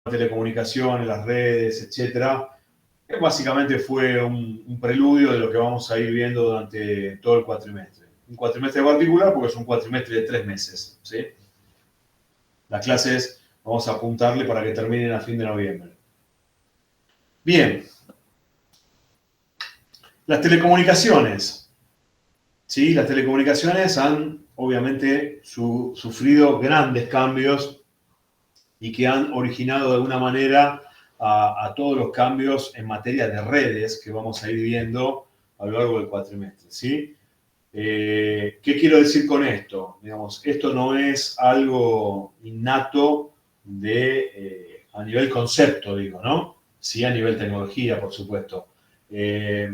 telecomunicaciones, las redes, etcétera, que básicamente fue un preludio de lo que vamos a ir viendo durante todo el cuatrimestre. Un cuatrimestre particular porque es un cuatrimestre de 3 meses, ¿sí? Las clases vamos a apuntarle para que terminen a fin de noviembre. Bien. Las telecomunicaciones. ¿Sí? Las telecomunicaciones han, obviamente, sufrido grandes cambios y que han originado de alguna manera a todos los cambios en materia de redes que vamos a ir viendo a lo largo del cuatrimestre, ¿sí? ¿Qué quiero decir con esto? Digamos, esto no es algo innato a nivel concepto, digo, ¿no? Sí, a nivel tecnología, por supuesto. Es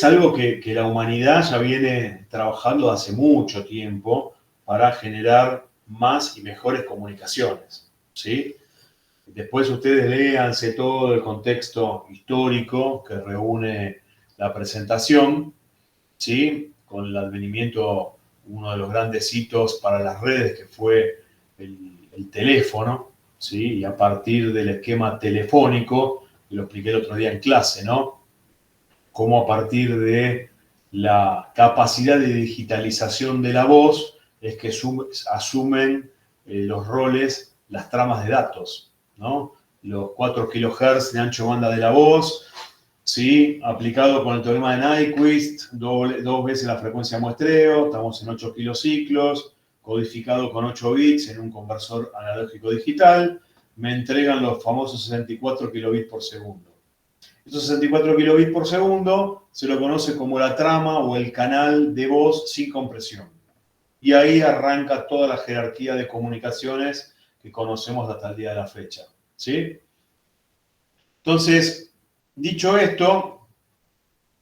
algo que la humanidad ya viene trabajando hace mucho tiempo para generar más y mejores comunicaciones, ¿sí? Después ustedes léanse todo el contexto histórico que reúne la presentación, ¿sí? Con el advenimiento, uno de los grandes hitos para las redes, que fue el teléfono, ¿sí? Y a partir del esquema telefónico, que lo expliqué el otro día en clase, ¿no? Cómo a partir de la capacidad de digitalización de la voz es que asumen los roles, las tramas de datos, ¿no? Los 4 kHz de ancho banda de la voz, ¿sí? Aplicado con el teorema de Nyquist, dos veces la frecuencia de muestreo, estamos en 8 kilociclos, codificado con 8 bits en un conversor analógico digital, me entregan los famosos 64 kilobits por segundo. Estos 64 kilobits por segundo se lo conoce como la trama o el canal de voz sin compresión. Y ahí arranca toda la jerarquía de comunicaciones que conocemos hasta el día de la fecha, ¿sí? Entonces, dicho esto,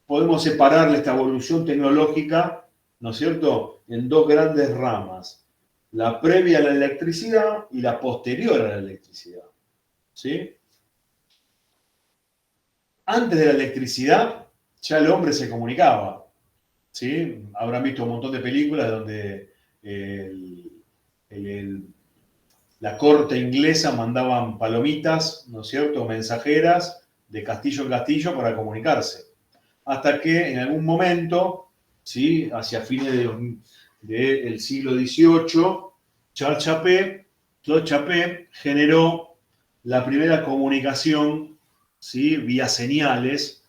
podemos separarle esta evolución tecnológica, ¿no es cierto?, en dos grandes ramas. La previa a la electricidad y la posterior a la electricidad, ¿sí? Antes de la electricidad, ya el hombre se comunicaba, ¿sí? Habrán visto un montón de películas donde la corte inglesa mandaban palomitas, ¿no es cierto?, mensajeras de castillo en castillo para comunicarse. Hasta que en algún momento, ¿sí?, hacia fines del siglo XVIII, Charles Chappé generó la primera comunicación, ¿sí?, vía señales,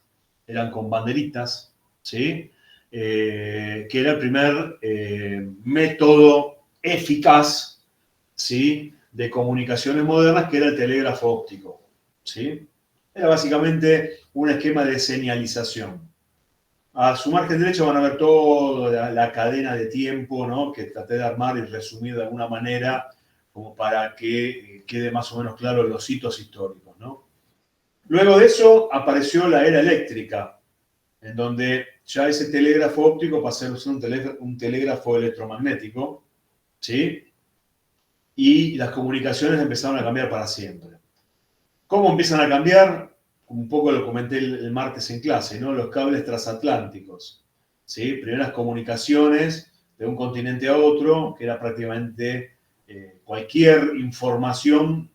eran con banderitas, ¿sí?, que era el primer método eficaz, ¿sí?, de comunicaciones modernas, que era el telégrafo óptico, ¿sí? Era básicamente un esquema de señalización. A su margen derecha van a ver toda la cadena de tiempo, ¿no?, que traté de armar y resumir de alguna manera, como para que quede más o menos claro los hitos históricos, ¿no? Luego de eso apareció la era eléctrica, en donde ya ese telégrafo óptico pasó a ser un telégrafo electromagnético, ¿sí? Y las comunicaciones empezaron a cambiar para siempre. ¿Cómo empiezan a cambiar? Un poco lo comenté el martes en clase, ¿no? Los cables transatlánticos, ¿sí? Primeras comunicaciones de un continente a otro, que era prácticamente cualquier información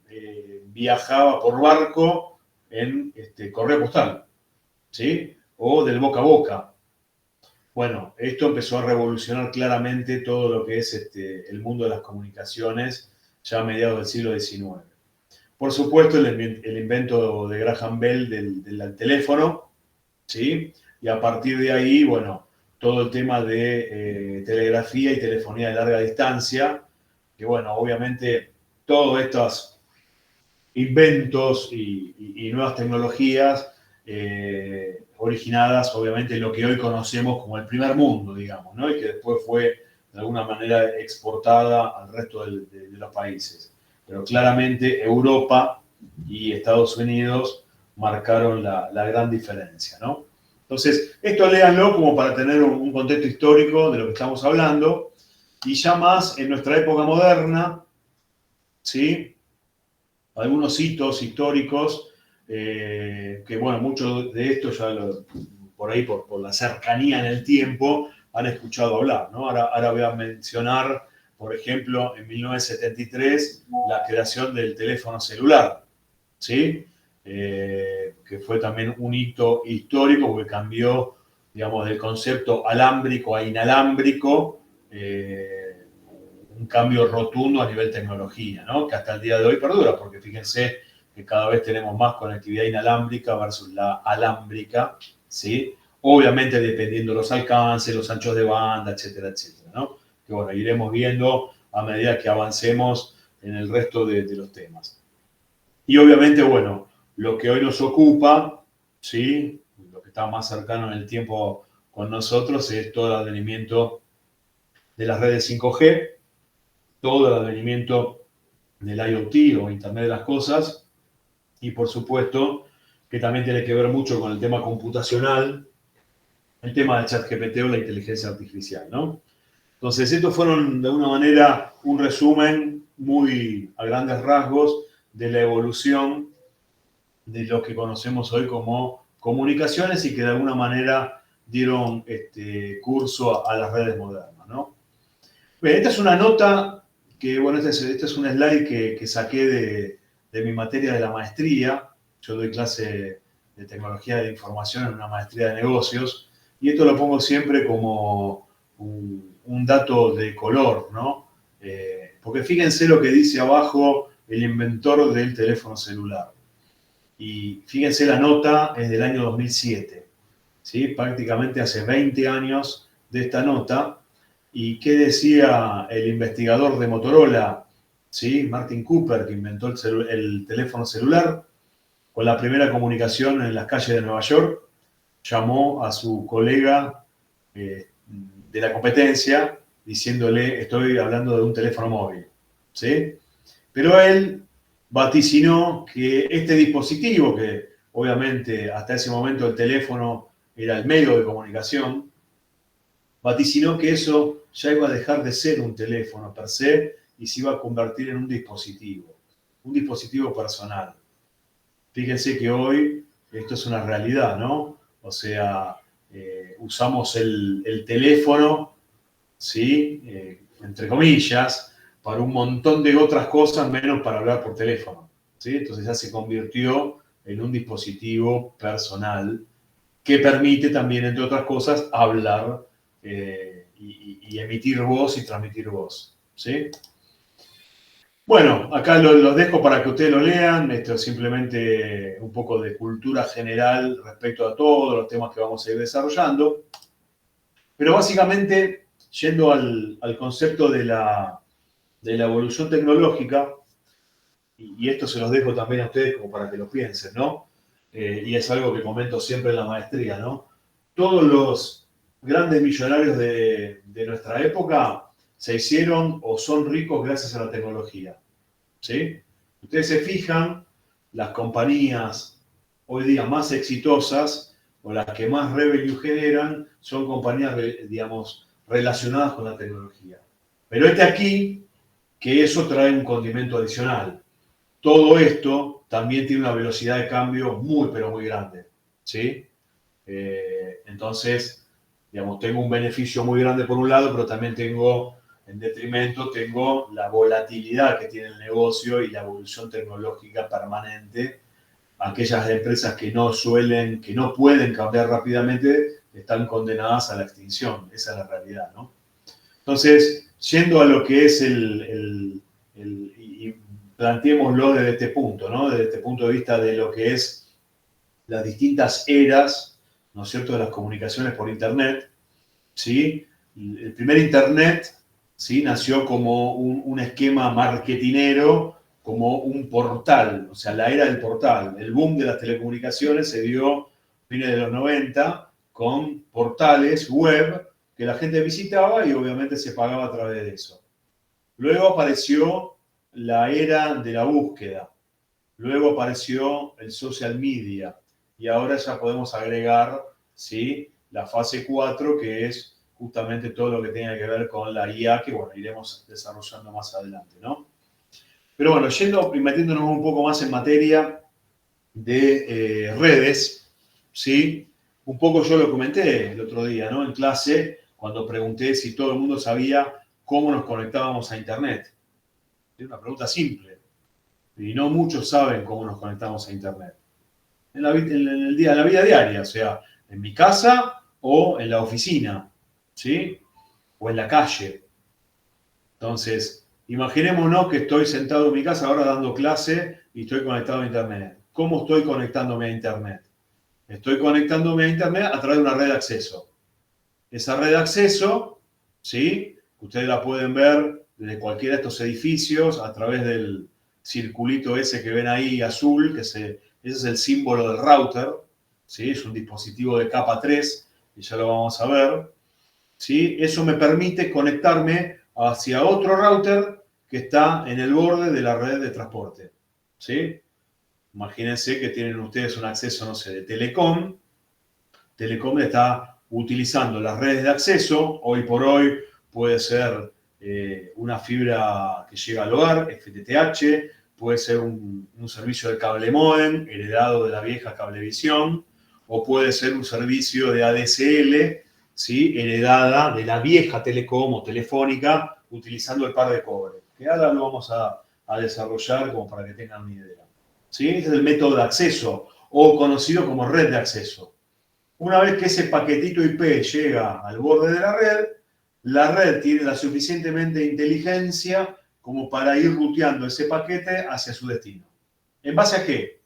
viajaba por barco en correo postal, ¿sí? O del boca a boca. Bueno, esto empezó a revolucionar claramente todo lo que es el mundo de las comunicaciones ya a mediados del siglo XIX. Por supuesto, el invento de Graham Bell del teléfono, ¿sí? Y a partir de ahí, bueno, todo el tema de telegrafía y telefonía de larga distancia, que bueno, obviamente todos estos inventos y nuevas tecnologías originadas, obviamente, en lo que hoy conocemos como el primer mundo, digamos, ¿no? Y que después fue, de alguna manera, exportada al resto de los países. Pero claramente Europa y Estados Unidos marcaron la gran diferencia, ¿no? Entonces, esto léanlo como para tener un contexto histórico de lo que estamos hablando, y ya más en nuestra época moderna, ¿sí? Algunos hitos históricos, que bueno, muchos de estos ya por ahí, por la cercanía en el tiempo, han escuchado hablar, ¿no? Ahora voy a mencionar por ejemplo, en 1973, la creación del teléfono celular, ¿sí? Que fue también un hito histórico porque cambió, digamos, del concepto alámbrico a inalámbrico, un cambio rotundo a nivel tecnología, ¿no? Que hasta el día de hoy perdura, porque fíjense que cada vez tenemos más conectividad inalámbrica versus la alámbrica, ¿sí? Obviamente dependiendo de los alcances, los anchos de banda, etcétera, etcétera, ¿no? Que bueno, iremos viendo a medida que avancemos en el resto de los temas. Y obviamente, bueno, lo que hoy nos ocupa, ¿sí? Lo que está más cercano en el tiempo con nosotros es todo el advenimiento de las redes 5G, todo el advenimiento del IoT o Internet de las Cosas, y por supuesto que también tiene que ver mucho con el tema computacional, el tema de ChatGPT o la inteligencia artificial, ¿no? Entonces, estos fueron de una manera un resumen muy a grandes rasgos de la evolución de lo que conocemos hoy como comunicaciones y que de alguna manera dieron curso a las redes modernas, ¿no? Bien, esta es una nota que, bueno, este es un slide que saqué de mi materia de la maestría. Yo doy clase de tecnología de información en una maestría de negocios y esto lo pongo siempre como un dato de color, ¿no? Porque fíjense lo que dice abajo el inventor del teléfono celular. Y fíjense, la nota es del año 2007, ¿sí? Prácticamente hace 20 años de esta nota. ¿Y qué decía el investigador de Motorola, ¿sí? Martin Cooper, que inventó el teléfono celular? Con la primera comunicación en las calles de Nueva York, llamó a su colega de la competencia diciéndole, estoy hablando de un teléfono móvil, ¿sí? Pero él vaticinó que este dispositivo, que obviamente hasta ese momento el teléfono era el medio de comunicación, vaticinó que eso ya iba a dejar de ser un teléfono per se y se iba a convertir en un dispositivo personal. Fíjense que hoy esto es una realidad, ¿no? O sea, usamos el teléfono, ¿sí? Entre comillas, para un montón de otras cosas, menos para hablar por teléfono, ¿sí? Entonces ya se convirtió en un dispositivo personal que permite también, entre otras cosas, hablar y emitir voz y transmitir voz, ¿sí? Bueno, acá los dejo para que ustedes lo lean. Esto es simplemente un poco de cultura general respecto a todos los temas que vamos a ir desarrollando. Pero básicamente, yendo al concepto de la evolución tecnológica, y esto se los dejo también a ustedes como para que lo piensen, ¿no? Y es algo que comento siempre en la maestría, ¿no? Todos los grandes millonarios de nuestra época se hicieron o son ricos gracias a la tecnología, ¿sí? Ustedes se fijan, las compañías hoy día más exitosas o las que más revenue generan son compañías, digamos, relacionadas con la tecnología. Pero aquí que eso trae un condimento adicional. Todo esto también tiene una velocidad de cambio muy, pero muy grande, ¿sí? Entonces, digamos, tengo un beneficio muy grande por un lado, pero también tengo, en detrimento, tengo la volatilidad que tiene el negocio y la evolución tecnológica permanente. Aquellas empresas que no pueden cambiar rápidamente, están condenadas a la extinción. Esa es la realidad, ¿no? Entonces, yendo a lo que es y planteémoslo desde este punto, ¿no? Desde este punto de vista de lo que es las distintas eras, ¿no es cierto?, de las comunicaciones por Internet, ¿sí? El primer Internet, ¿sí?, nació como un esquema marketinero, como un portal, o sea, la era del portal. El boom de las telecomunicaciones se dio a fines de los 90 con portales web que la gente visitaba y obviamente se pagaba a través de eso. Luego apareció la era de la búsqueda. Luego apareció el social media. Y ahora ya podemos agregar, ¿sí?, la fase 4, que es justamente todo lo que tenga que ver con la IA, que bueno, iremos desarrollando más adelante, ¿no? Pero bueno, yendo y metiéndonos un poco más en materia de redes, ¿sí? Un poco yo lo comenté el otro día, ¿no? En clase, cuando pregunté si todo el mundo sabía cómo nos conectábamos a Internet. Es una pregunta simple. Y no muchos saben cómo nos conectamos a Internet. En la vida diaria, o sea, en mi casa o en la oficina, ¿sí? O en la calle. Entonces, imaginémonos que estoy sentado en mi casa ahora dando clase y estoy conectado a Internet. ¿Cómo estoy conectándome a Internet? Estoy conectándome a Internet a través de una red de acceso. Esa red de acceso, ¿sí? Ustedes la pueden ver desde cualquiera de estos edificios a través del circulito ese que ven ahí azul, ese es el símbolo del router, ¿sí? Es un dispositivo de capa 3, y ya lo vamos a ver, ¿sí? Eso me permite conectarme hacia otro router que está en el borde de la red de transporte, ¿sí? Imagínense que tienen ustedes un acceso, no sé, de Telecom. Telecom está utilizando las redes de acceso. Hoy por hoy puede ser una fibra que llega al hogar, FTTH, puede ser un servicio de cable módem heredado de la vieja cablevisión, o puede ser un servicio de ADSL, ¿sí? Heredada de la vieja Telecom o Telefónica, utilizando el par de cobre, que ahora lo vamos a desarrollar como para que tengan una idea. ¿Sí? Ese es el método de acceso, o conocido como red de acceso. Una vez que ese paquetito IP llega al borde de la red tiene la suficientemente inteligencia como para ir ruteando ese paquete hacia su destino. ¿En base a qué?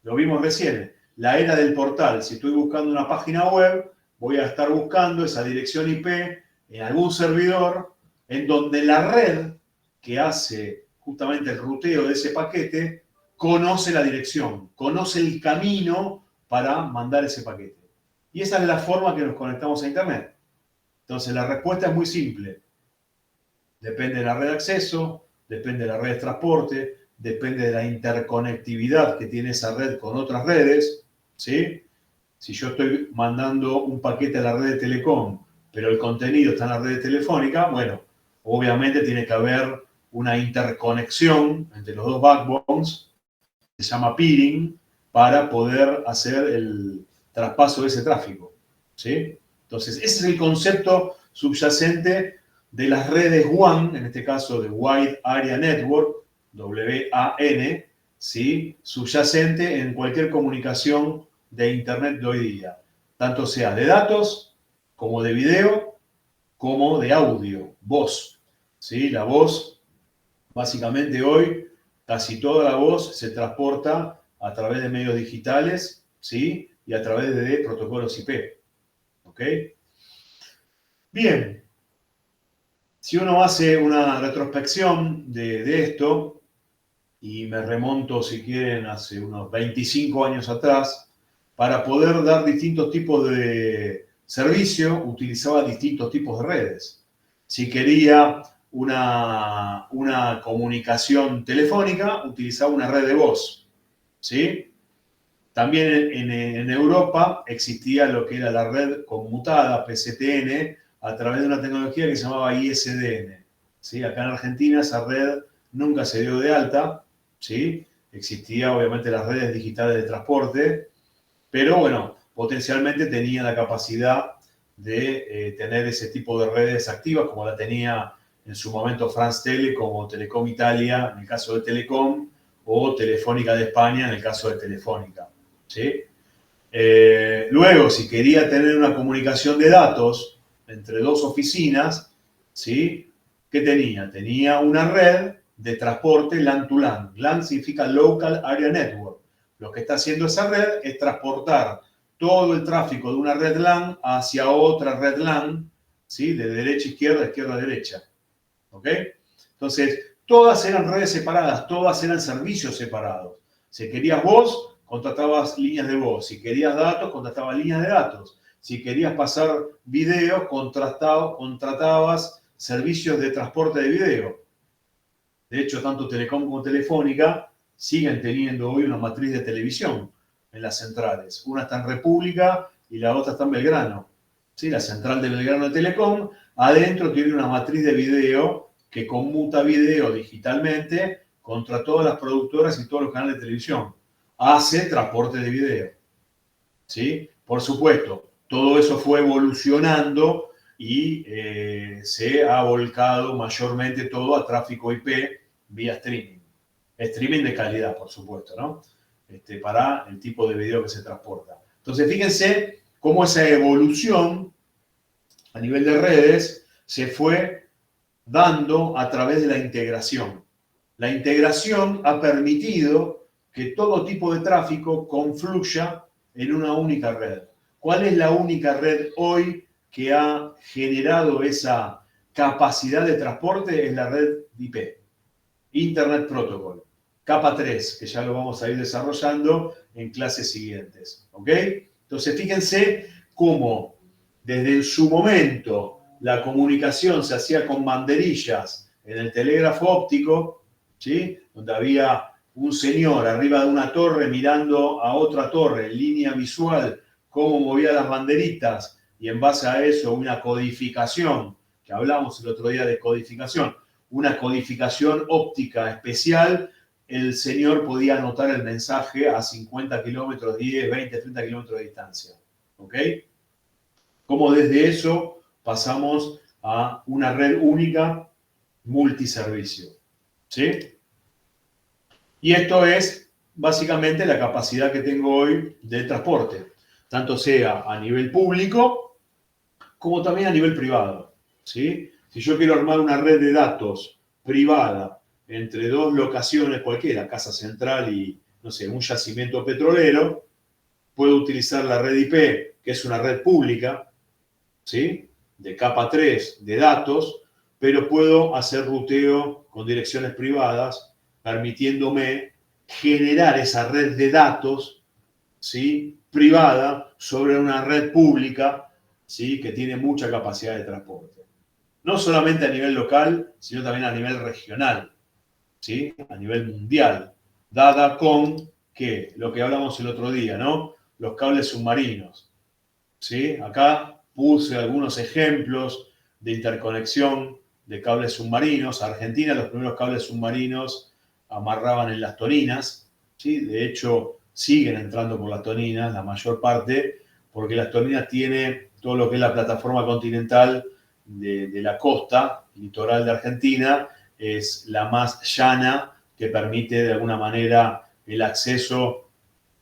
Lo vimos recién, la era del portal. Si estoy buscando una página web, voy a estar buscando esa dirección IP en algún servidor en donde la red que hace justamente el ruteo de ese paquete conoce la dirección, conoce el camino para mandar ese paquete. Y esa es la forma que nos conectamos a Internet. Entonces, la respuesta es muy simple. Depende de la red de acceso, depende de la red de transporte, depende de la interconectividad que tiene esa red con otras redes, ¿sí? Si yo estoy mandando un paquete a la red de Telecom, pero el contenido está en la red telefónica, bueno, obviamente tiene que haber una interconexión entre los dos backbones, se llama peering, para poder hacer el traspaso de ese tráfico, ¿sí? Entonces, ese es el concepto subyacente de las redes WAN, en este caso de Wide Area Network, WAN, ¿sí? Subyacente en cualquier comunicación de Internet de hoy día, tanto sea de datos, como de video, como de audio, voz, ¿sí? La voz, básicamente hoy, casi toda la voz se transporta a través de medios digitales, ¿sí? Y a través de protocolos IP. ¿Ok? Bien. Si uno hace una retrospección de esto, y me remonto, si quieren, hace unos 25 años atrás, para poder dar distintos tipos de servicio, utilizaba distintos tipos de redes. Si quería una comunicación telefónica, utilizaba una red de voz, ¿sí? También en Europa existía lo que era la red conmutada, PSTN, a través de una tecnología que se llamaba ISDN. ¿Sí? Acá en Argentina esa red nunca se dio de alta, ¿sí? Existía obviamente las redes digitales de transporte, pero bueno, potencialmente tenía la capacidad de tener ese tipo de redes activas como la tenía en su momento France Telecom o Telecom Italia en el caso de Telecom, o Telefónica de España en el caso de Telefónica, ¿sí? Luego, si quería tener una comunicación de datos entre dos oficinas, ¿sí? ¿Qué tenía? Tenía una red de transporte LAN to LAN. LAN significa Local Area Network. Lo que está haciendo esa red es transportar todo el tráfico de una red LAN hacia otra red LAN, ¿sí? De derecha a izquierda, izquierda a derecha. ¿Ok? Entonces, todas eran redes separadas, todas eran servicios separados. Si querías voz, contratabas líneas de voz. Si querías datos, contratabas líneas de datos. Si querías pasar video, contratabas servicios de transporte de video. De hecho, tanto Telecom como Telefónica siguen teniendo hoy una matriz de televisión en las centrales. Una está en República y la otra está en Belgrano. ¿Sí? La central de Belgrano de Telecom, adentro tiene una matriz de video que conmuta video digitalmente contra todas las productoras y todos los canales de televisión. Hace transporte de video. ¿Sí? Por supuesto, todo eso fue evolucionando y se ha volcado mayormente todo a tráfico IP vía streaming. Streaming de calidad, por supuesto, ¿no? Para el tipo de video que se transporta. Entonces, fíjense cómo esa evolución a nivel de redes se fue dando a través de la integración. La integración ha permitido que todo tipo de tráfico confluya en una única red. ¿Cuál es la única red hoy que ha generado esa capacidad de transporte? Es la red IP, Internet Protocol, capa 3, que ya lo vamos a ir desarrollando en clases siguientes. ¿Ok? Entonces, fíjense cómo desde su momento la comunicación se hacía con banderillas en el telégrafo óptico, ¿sí? Donde había un señor arriba de una torre mirando a otra torre en línea visual, cómo movía las banderitas, y en base a eso una codificación, que hablamos el otro día de codificación, una codificación óptica especial, el señor podía anotar el mensaje a 50 kilómetros, 10, 20, 30 kilómetros de distancia. ¿Ok? Como desde eso pasamos a una red única multiservicio. ¿Sí? Y esto es básicamente la capacidad que tengo hoy de transporte, tanto sea a nivel público como también a nivel privado. ¿Sí? Si yo quiero armar una red de datos privada entre dos locaciones cualquiera, casa central y, no sé, un yacimiento petrolero, puedo utilizar la red IP, que es una red pública, ¿sí? De capa 3 de datos, pero puedo hacer ruteo con direcciones privadas, permitiéndome generar esa red de datos, ¿sí? Privada sobre una red pública, ¿sí? Que tiene mucha capacidad de transporte. No solamente a nivel local, sino también a nivel regional, ¿sí? A nivel mundial, dada con que lo que hablamos el otro día, ¿no? Los cables submarinos, ¿sí? Acá puse algunos ejemplos de interconexión de cables submarinos. Argentina, los primeros cables submarinos amarraban en las Toninas, ¿sí? De hecho, siguen entrando por las Toninas, la mayor parte, porque las Toninas tiene todo lo que es la plataforma continental de la costa litoral de Argentina, es la más llana, que permite de alguna manera el acceso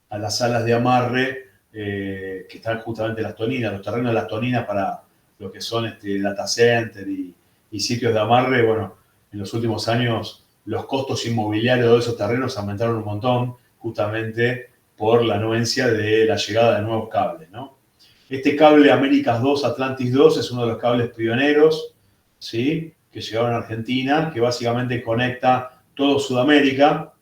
a las salas de amarre que están justamente en las Toninas, los terrenos de las Toninas para lo que son data center y sitios de amarre. Bueno, en los últimos años los costos inmobiliarios de esos terrenos aumentaron un montón, justamente por la anuencia de la llegada de nuevos cables, ¿no? Este cable Américas 2, Atlantis 2, es uno de los cables pioneros, ¿sí? Que llegaron a Argentina, que básicamente conecta todo Sudamérica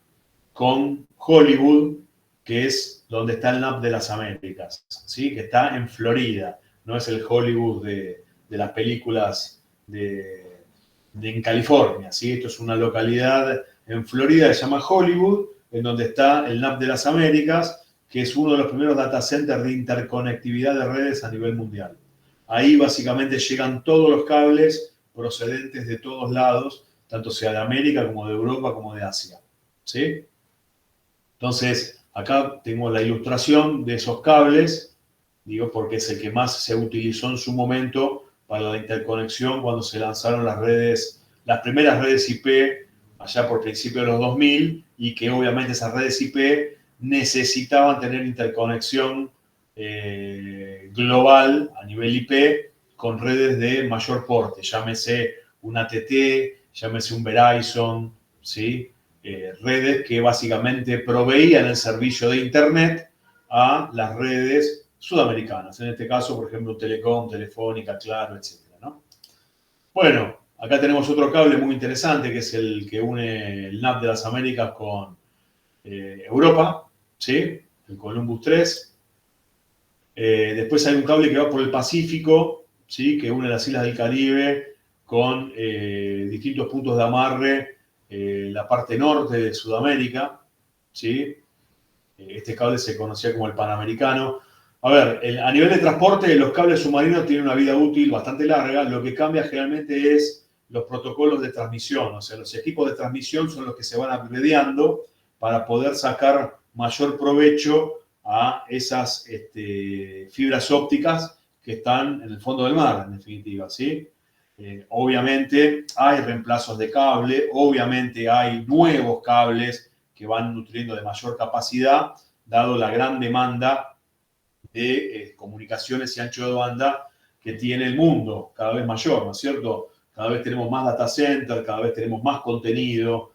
con Hollywood, que es donde está el NAP de las Américas, ¿sí? Que está en Florida, no es el Hollywood de las películas en California, ¿sí? Esto es una localidad en Florida que se llama Hollywood, en donde está el NAP de las Américas, que es uno de los primeros data centers de interconectividad de redes a nivel mundial. Ahí básicamente llegan todos los cables procedentes de todos lados, tanto sea de América como de Europa como de Asia, ¿sí? Entonces, acá tengo la ilustración de esos cables, digo, porque es el que más se utilizó en su momento para la interconexión cuando se lanzaron las redes, las primeras redes IP allá por principios de los 2000, y que obviamente esas redes IP necesitaban tener interconexión global a nivel IP con redes de mayor porte, llámese un AT&T, llámese un Verizon, ¿sí? Redes que básicamente proveían el servicio de Internet a las redes sudamericanas. En este caso, por ejemplo, Telecom, Telefónica, Claro, etc., ¿no? Bueno, acá tenemos otro cable muy interesante, que es el que une el NAP de las Américas con Europa, ¿sí? El Columbus 3. Después hay un cable que va por el Pacífico, ¿sí? Que une las islas del Caribe con distintos puntos de amarre, la parte norte de Sudamérica, ¿sí? Este cable se conocía como el Panamericano. A ver, a nivel de transporte, los cables submarinos tienen una vida útil bastante larga. Lo que cambia generalmente es los protocolos de transmisión. O sea, los equipos de transmisión son los que se van upgradeando para poder sacar mayor provecho a esas fibras ópticas que están en el fondo del mar, en definitiva, ¿sí? Obviamente hay reemplazos de cable, obviamente hay nuevos cables que van nutriendo de mayor capacidad, dado la gran demanda de comunicaciones y ancho de banda que tiene el mundo, cada vez mayor, ¿no es cierto? Cada vez tenemos más data center, cada vez tenemos más contenido,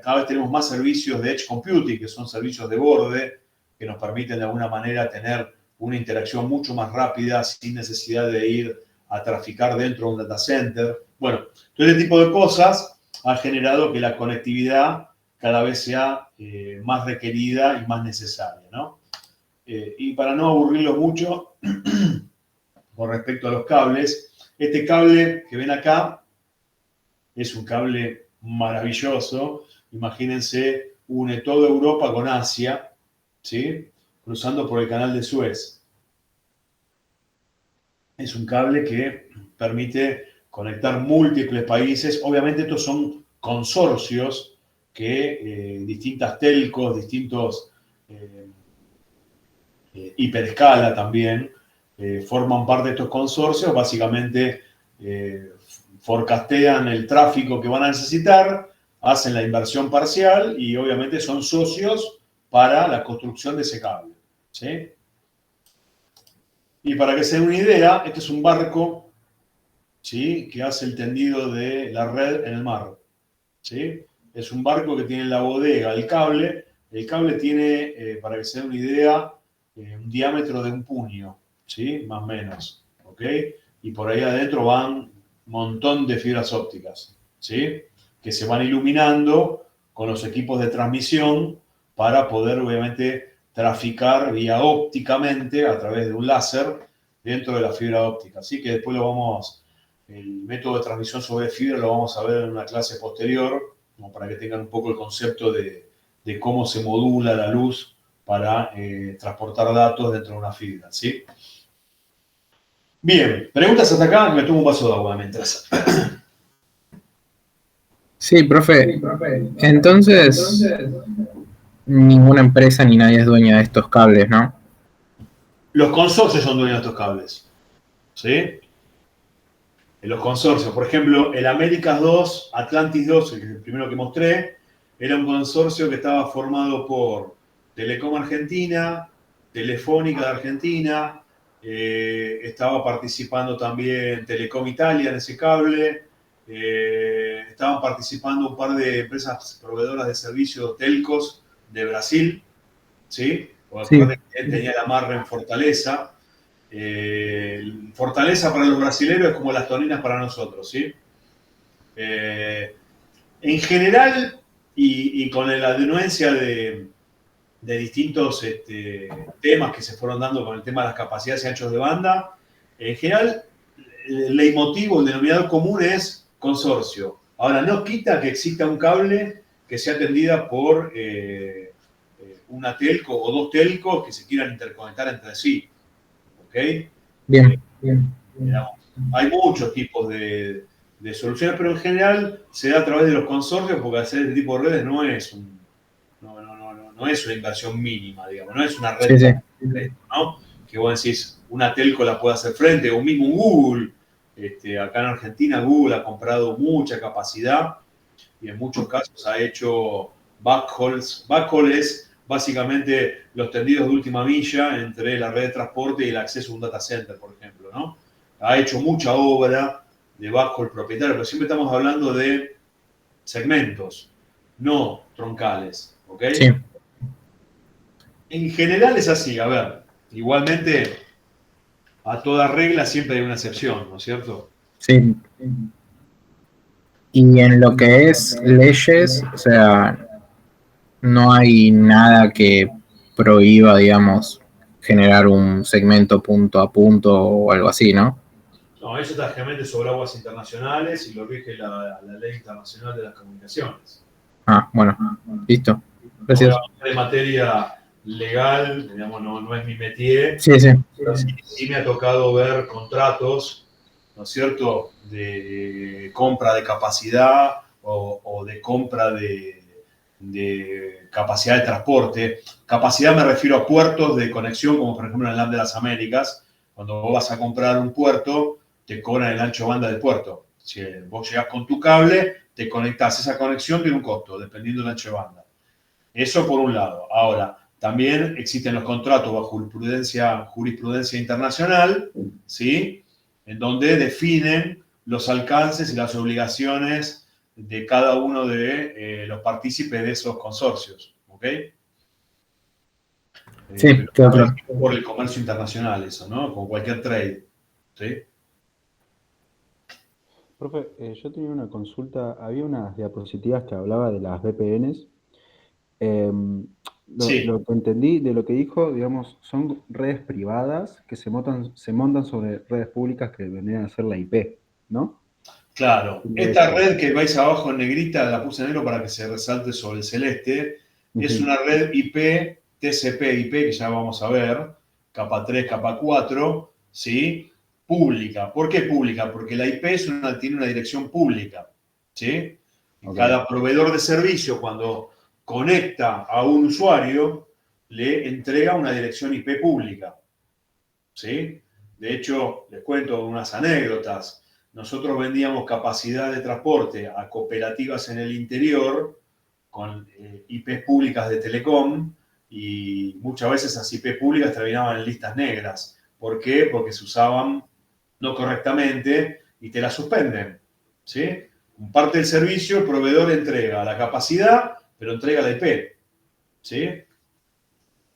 cada vez tenemos más servicios de edge computing, que son servicios de borde, que nos permiten de alguna manera tener una interacción mucho más rápida sin necesidad de ir a traficar dentro de un data center. Bueno, todo este tipo de cosas ha generado que la conectividad cada vez sea más requerida y más necesaria, ¿no? Y para no aburrirlos mucho, con respecto a los cables, este cable que ven acá es un cable maravilloso. Imagínense, une toda Europa con Asia, ¿sí? Cruzando por el canal de Suez. Es un cable que permite conectar múltiples países. Obviamente estos son consorcios que distintas telcos, distintos hiperescala también, forman parte de estos consorcios. Básicamente forecastean el tráfico que van a necesitar, hacen la inversión parcial y obviamente son socios para la construcción de ese cable, ¿sí? Y para que se den una idea, este es un barco, ¿sí?, que hace el tendido de la red en el mar, ¿sí? Es un barco que tiene en la bodega el cable. El cable tiene, para que se den una idea, un diámetro de un puño, ¿sí? Más o menos, ¿ok? Y por ahí adentro van un montón de fibras ópticas, ¿sí? Que se van iluminando con los equipos de transmisión para poder, obviamente, traficar vía ópticamente a través de un láser dentro de la fibra óptica. Así que después el método de transmisión sobre fibra lo vamos a ver en una clase posterior, como para que tengan un poco el concepto de cómo se modula la luz para transportar datos dentro de una fibra, ¿sí? Bien, preguntas hasta acá, me tomo un vaso de agua mientras. Sí, profe. Entonces, ninguna empresa ni nadie es dueña de estos cables, ¿no? Los consorcios son dueños de estos cables, ¿sí? Los consorcios, por ejemplo, el Américas 2, Atlantis 2, el primero que mostré, era un consorcio que estaba formado por Telecom Argentina, Telefónica de Argentina, estaba participando también Telecom Italia en ese cable, estaban participando un par de empresas proveedoras de servicios telcos de Brasil, ¿sí? Porque Sí. que él tenía el amarre en Fortaleza. Fortaleza para los brasileños es como las toninas para nosotros, ¿sí? En general, y con la anuencia de distintos temas que se fueron dando con el tema de las capacidades y anchos de banda, en general, el leitmotiv, el denominador común es consorcio. Ahora, no quita que exista un cable que sea atendida por una telco o dos telcos que se quieran interconectar entre sí. ¿Ok? Bien, bien. Digamos, hay muchos tipos de soluciones, pero en general se da a través de los consorcios porque hacer este tipo de redes no es no es una inversión mínima, digamos, no es una red, Sí, sí. ¿no? Que vos decís, una telco la puede hacer frente, o mismo un Google. Acá en Argentina Google ha comprado mucha capacidad y en muchos casos ha hecho backhauls. Backhaul es básicamente los tendidos de última milla entre la red de transporte y el acceso a un data center, por ejemplo, ¿no? Ha hecho mucha obra de backhaul propietario, pero siempre estamos hablando de segmentos, no troncales, ¿ok? Sí. En general es así, a ver, igualmente a toda regla siempre hay una excepción, ¿no es cierto? Sí. Y en lo que es leyes, o sea, no hay nada que prohíba, digamos, generar un segmento punto a punto o algo así, ¿no? No, eso está generalmente sobre aguas internacionales y lo rige la Ley Internacional de las Comunicaciones. Ah, bueno, listo. No voy a Gracias. hablar de materia legal, digamos, no es mi métier, Sí, sí. pero sí me ha tocado ver contratos, ¿no es cierto?, de compra de capacidad o de compra de capacidad de transporte. Capacidad me refiero a puertos de conexión, como por ejemplo en el LAN de las Américas, Cuando vos vas a comprar un puerto, te cobran el ancho de banda del puerto. Si vos llegás con tu cable, te conectás. Esa conexión tiene un costo, dependiendo del ancho de banda. Eso por un lado. Ahora, también existen los contratos bajo jurisprudencia internacional, ¿sí? En donde definen los alcances y las obligaciones de cada uno de los partícipes de esos consorcios, ¿ok? Sí, Pero quedó claro. por el comercio internacional eso, ¿no? Como cualquier trade, ¿sí? Profe, yo tenía una consulta, había unas diapositivas que hablaba de las VPNs. Sí, Lo que entendí de lo que dijo, digamos, son redes privadas que se montan sobre redes públicas que vendrían a ser la IP, ¿no? claro. Entiendo Esta eso. red que veis abajo en negrita, la puse en negro para que se resalte sobre el celeste, es Ujú. una red IP, TCP/IP, que ya vamos a ver, capa 3, capa 4, ¿sí? Pública. ¿Por qué pública? Porque la IP tiene una dirección pública, ¿sí? Ok, Cada proveedor de servicio, cuando conecta a un usuario, le entrega una dirección IP pública, ¿sí? De hecho, les cuento unas anécdotas. Nosotros vendíamos capacidad de transporte a cooperativas en el interior con IPs públicas de Telecom y muchas veces esas IP públicas terminaban en listas negras. ¿Por qué? Porque se usaban no correctamente y te la suspenden, ¿sí? En parte del servicio, el proveedor entrega la capacidad, pero entrega la IP, ¿sí?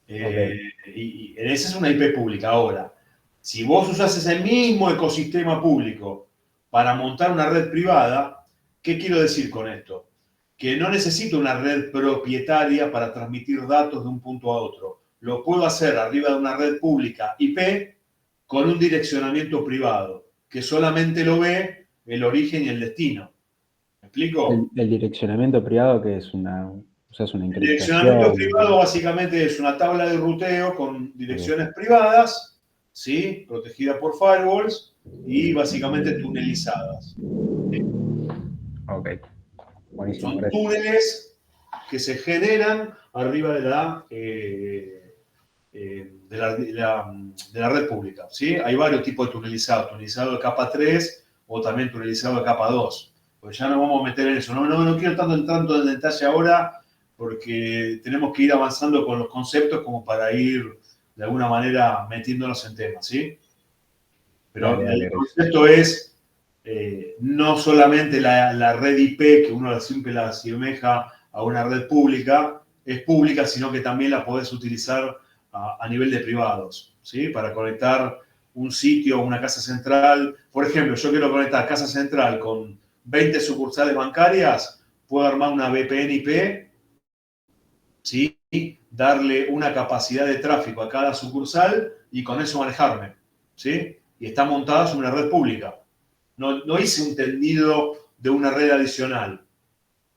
ok, Y esa es una IP pública. Ahora, si vos usás ese mismo ecosistema público para montar una red privada, ¿qué quiero decir con esto? Que no necesito una red propietaria para transmitir datos de un punto a otro. Lo puedo hacer arriba de una red pública IP con un direccionamiento privado, que solamente lo ve el origen y el destino. ¿Me explico? el direccionamiento privado que es o sea, es una El direccionamiento encriptación. privado básicamente es una tabla de ruteo con Ok, direcciones privadas, ¿sí? Protegida por firewalls y básicamente tunelizadas. ok, buenísimo, Son gracias. túneles que se generan arriba de la red pública, ¿sí? Hay varios tipos de tunelizado de capa 3 o también tunelizado de capa 2. Pues ya nos vamos a meter en eso. No quiero tanto en detalle ahora porque tenemos que ir avanzando con los conceptos como para ir de alguna manera metiéndonos en temas, ¿sí? Pero Dale, dale, el gracias. concepto es no solamente la red IP, que uno siempre la asemeja a una red pública, es pública, sino que también la podés utilizar a nivel de privados, ¿sí? Para conectar un sitio a una casa central. Por ejemplo, yo quiero conectar casa central con 20 sucursales bancarias, puedo armar una VPN IP, ¿sí? Darle una capacidad de tráfico a cada sucursal y con eso manejarme, ¿sí? Y está montada sobre una red pública. No hice un tendido de una red adicional.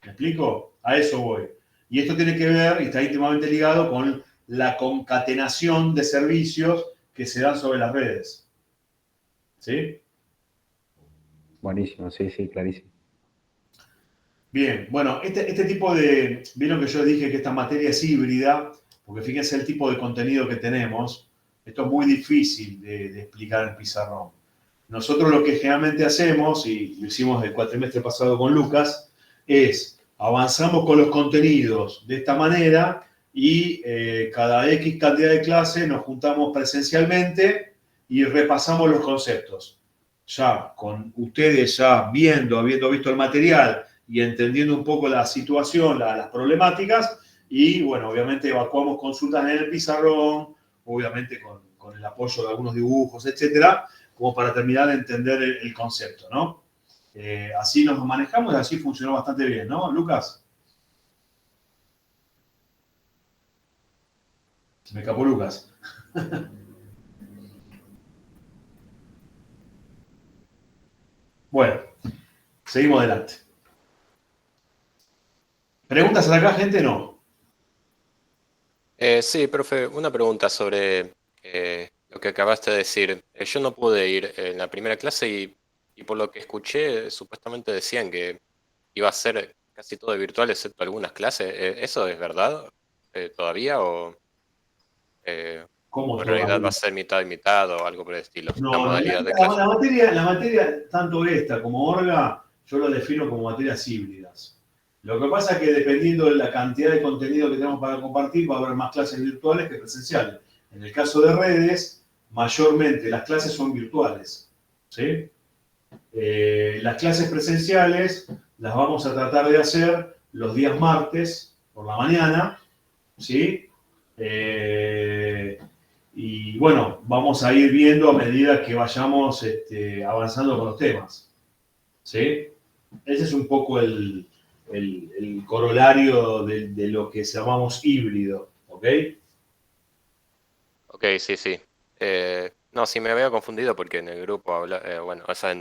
¿Me explico? A eso voy. Y esto tiene que ver y está íntimamente ligado con la concatenación de servicios que se dan sobre las redes. ¿Sí? Buenísimo, sí, sí, clarísimo. Bien, bueno, este tipo de. Vieron que yo dije que esta materia es híbrida, porque fíjense el tipo de contenido que tenemos. Esto es muy difícil de explicar en pizarrón. Nosotros lo que generalmente hacemos, y lo hicimos el cuatrimestre pasado con Lucas, es avanzamos con los contenidos de esta manera y cada X cantidad de clases nos juntamos presencialmente y repasamos los conceptos. Ya con ustedes ya habiendo visto el material y entendiendo un poco la situación, las problemáticas, y bueno, obviamente evacuamos consultas en el pizarrón, obviamente con el apoyo de algunos dibujos, etcétera, como para terminar de entender el concepto, ¿no? Así nos manejamos y así funcionó bastante bien, ¿no, Lucas? Se me escapó Lucas. Bueno, seguimos adelante. ¿Preguntas acá, gente? No. Sí, profe, una pregunta sobre lo que acabaste de decir. Yo no pude ir en la primera clase y por lo que escuché, supuestamente decían que iba a ser casi todo virtual excepto algunas clases. ¿Eso es verdad todavía o ¿Cómo O en toda realidad va vida? a ser mitad y mitad o algo por el estilo. La No, no, modalidad de clase. la materia, tanto esta como Orga, yo lo defino como materias híbridas. Lo que pasa es que dependiendo de la cantidad de contenido que tenemos para compartir, va a haber más clases virtuales que presenciales. En el caso de redes, mayormente las clases son virtuales. ¿Sí? Las clases presenciales las vamos a tratar de hacer los días martes por la mañana, ¿sí? Y bueno, vamos a ir viendo a medida que vayamos avanzando con los temas, ¿sí? Ese es un poco el corolario de lo que llamamos híbrido, ¿ok? Ok, sí, sí. No, sí me había confundido porque en el grupo, bueno, o sea,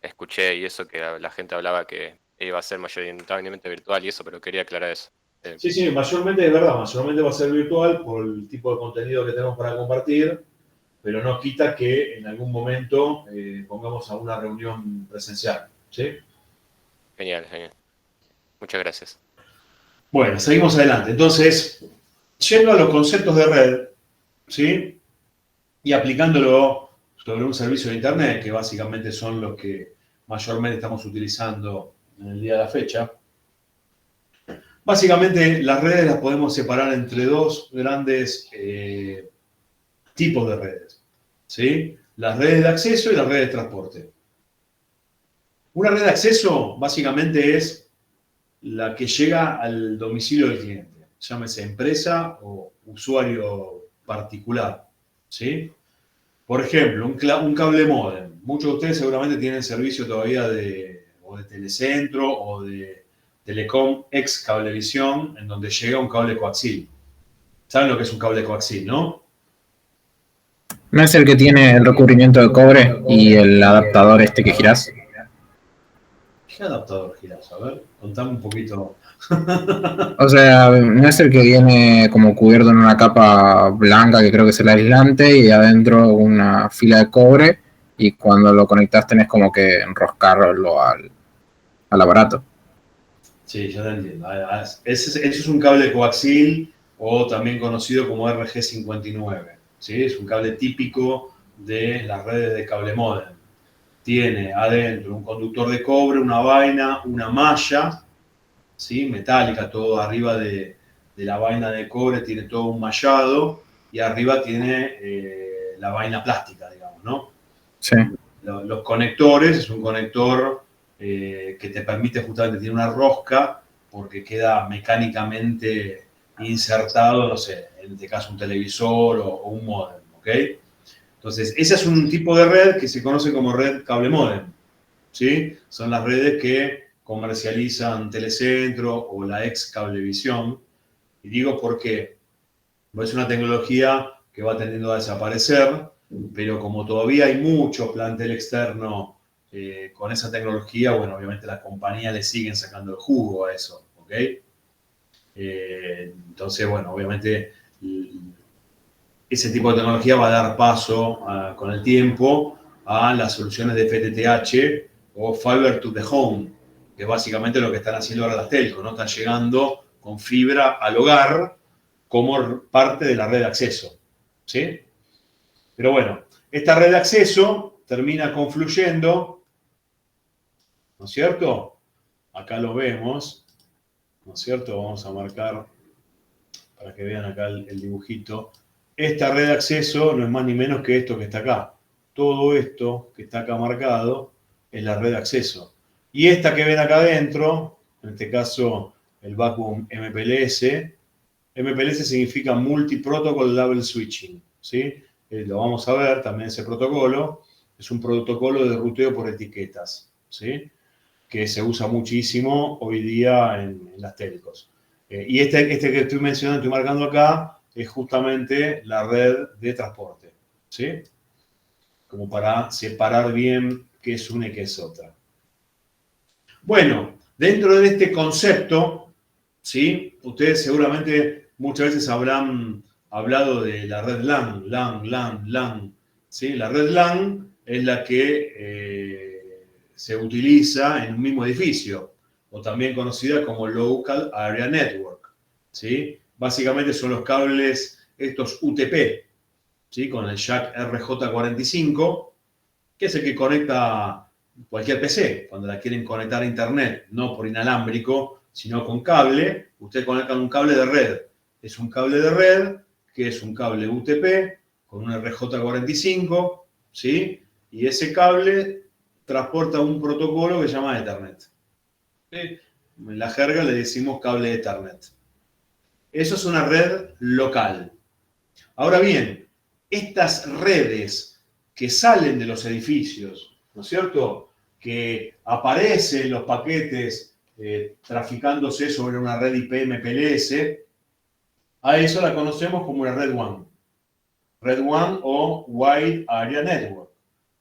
escuché y eso que la gente hablaba que iba a ser mayoritariamente virtual y eso, pero quería aclarar eso. Sí, sí, mayormente es verdad, mayormente va a ser virtual por el tipo de contenido que tenemos para compartir, pero no quita que en algún momento pongamos a una reunión presencial, ¿sí? Genial, genial. Muchas gracias. Bueno, seguimos adelante. Entonces, yendo a los conceptos de red, ¿sí? Y aplicándolo sobre un servicio de Internet, que básicamente son los que mayormente estamos utilizando en el día de la fecha. Básicamente, las redes las podemos separar entre dos grandes tipos de redes, ¿sí? Las redes de acceso y las redes de transporte. Una red de acceso básicamente es la que llega al domicilio del cliente, llámese empresa o usuario particular, ¿sí? Por ejemplo, un cable módem. Muchos de ustedes seguramente tienen servicio todavía o de Telecentro o de Telecom ex Cablevisión, en donde llega un cable coaxil. ¿Saben lo que es un cable coaxil, no? ¿No es el que tiene el recubrimiento de cobre y el adaptador este que girás? ¿Qué adaptador girás? A ver, contame un poquito. O sea, ¿no es el que viene como cubierto en una capa blanca que creo que es el aislante y adentro una fila de cobre y cuando lo conectas tenés como que enroscarlo al aparato? Sí, ya te entiendo. Ese es un cable coaxil o también conocido como RG59. ¿Sí? Es un cable típico de las redes de cable módem. Tiene adentro un conductor de cobre, una vaina, una malla, ¿sí? Metálica, todo arriba de la vaina de cobre tiene todo un mallado y arriba tiene la vaina plástica, digamos, ¿no? Sí. Los conectores, es un conector que te permite justamente, tiene una rosca porque queda mecánicamente insertado, no sé, en este caso un televisor o un modem, ¿ok? Entonces, ese es un tipo de red que se conoce como red cable modem, ¿sí? Son las redes que comercializan Telecentro o la ex Cablevisión. Y digo porque es una tecnología que va tendiendo a desaparecer, pero como todavía hay mucho plantel externo con esa tecnología, bueno, obviamente las compañías le siguen sacando el jugo a eso, ¿ok? Entonces, bueno, obviamente ese tipo de tecnología va a dar paso con el tiempo a las soluciones de FTTH o Fiber to the Home, que es básicamente lo que están haciendo ahora las telcos, ¿no? Están llegando con fibra al hogar como parte de la red de acceso, ¿sí? Pero bueno, esta red de acceso termina confluyendo, ¿no es cierto? Acá lo vemos, ¿no es cierto? Vamos a marcar para que vean acá el dibujito. Esta red de acceso no es más ni menos que esto que está acá. Todo esto que está acá marcado es la red de acceso. Y esta que ven acá adentro, en este caso el Vacuum MPLS, MPLS significa Multi-Protocol Label Switching, ¿sí? Lo vamos a ver también ese protocolo. Es un protocolo de ruteo por etiquetas, ¿sí? Que se usa muchísimo hoy día en las telcos. Y este que estoy mencionando, estoy marcando acá, es justamente la red de transporte, ¿sí? Como para separar bien qué es una y qué es otra. Bueno, dentro de este concepto, ¿sí? Ustedes seguramente muchas veces habrán hablado de la red LAN, ¿sí? La red LAN es la que se utiliza en un mismo edificio, o también conocida como Local Area Network, ¿sí? Básicamente son los cables estos UTP, ¿sí? Con el jack RJ45, que es el que conecta cualquier PC. Cuando la quieren conectar a internet, no por inalámbrico, sino con cable, ustedes conectan un cable de red. Es un cable de red, que es un cable UTP, con un RJ45, ¿sí? Y ese cable transporta un protocolo que se llama Ethernet. ¿Sí? En la jerga le decimos cable Ethernet. Eso es una red local. Ahora bien, estas redes que salen de los edificios, ¿no es cierto? Que aparecen los paquetes traficándose sobre una red IP MPLS, a eso la conocemos como la Red WAN. Red WAN o Wide Area Network.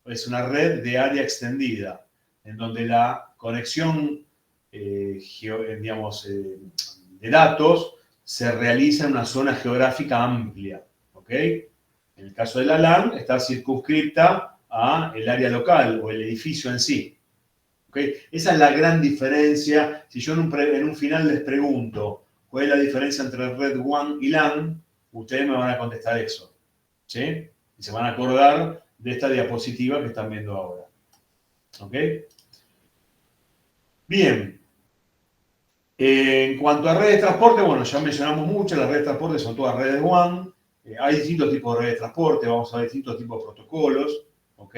Es una red de área extendida, en donde la conexión digamos, de datos se realiza en una zona geográfica amplia. ¿Ok? En el caso de la LAN está circunscripta a el área local o el edificio en sí. ¿Ok? Esa es la gran diferencia. Si yo en un final les pregunto cuál es la diferencia entre Red WAN y LAN, ustedes me van a contestar eso. ¿Sí? Y se van a acordar de esta diapositiva que están viendo ahora. ¿Ok? Bien. En cuanto a redes de transporte, bueno, ya mencionamos mucho, las redes de transporte son todas redes WAN. Hay distintos tipos de redes de transporte, vamos a ver distintos tipos de protocolos. ¿Ok?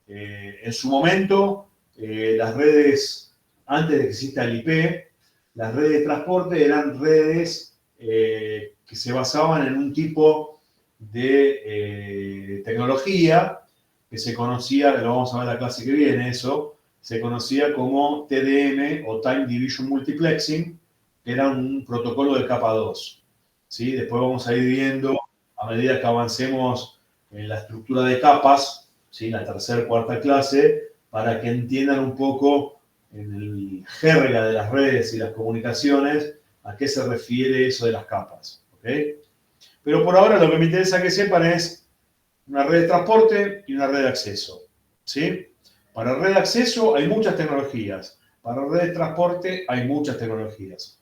En su momento, las redes, antes de que exista el IP, las redes de transporte eran redes que se basaban en un tipo de tecnología que se conocía, lo vamos a ver en la clase que viene, eso, se conocía como TDM o Time Division Multiplexing, que era un protocolo de capa 2. ¿Sí? Después vamos a ir viendo, a medida que avancemos en la estructura de capas, ¿sí? La tercera, cuarta clase, para que entiendan un poco en el jerga de las redes y las comunicaciones a qué se refiere eso de las capas. ¿Ok? Pero por ahora lo que me interesa que sepan es una red de transporte y una red de acceso. ¿Sí? Para red de acceso hay muchas tecnologías. Para red de transporte hay muchas tecnologías.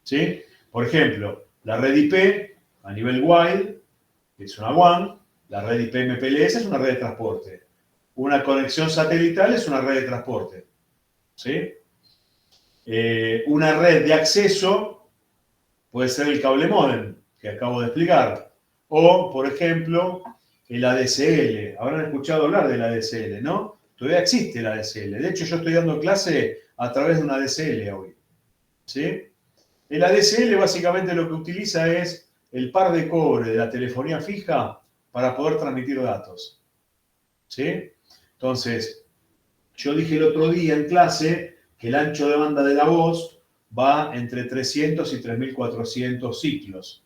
¿Sí? Por ejemplo, la red IP a nivel wide, que es una WAN, la red IP MPLS es una red de transporte. Una conexión satelital es una red de transporte. ¿Sí? Una red de acceso puede ser el cable módem, que acabo de explicar. O, por ejemplo, el ADSL. Habrán escuchado hablar del ADSL, ¿no? Todavía existe el ADSL. De hecho, yo estoy dando clase a través de un ADSL hoy. ¿Sí? El ADSL básicamente lo que utiliza es el par de cobre de la telefonía fija para poder transmitir datos. ¿Sí? Entonces, yo dije el otro día en clase que el ancho de banda de la voz va entre 300 y 3400 ciclos.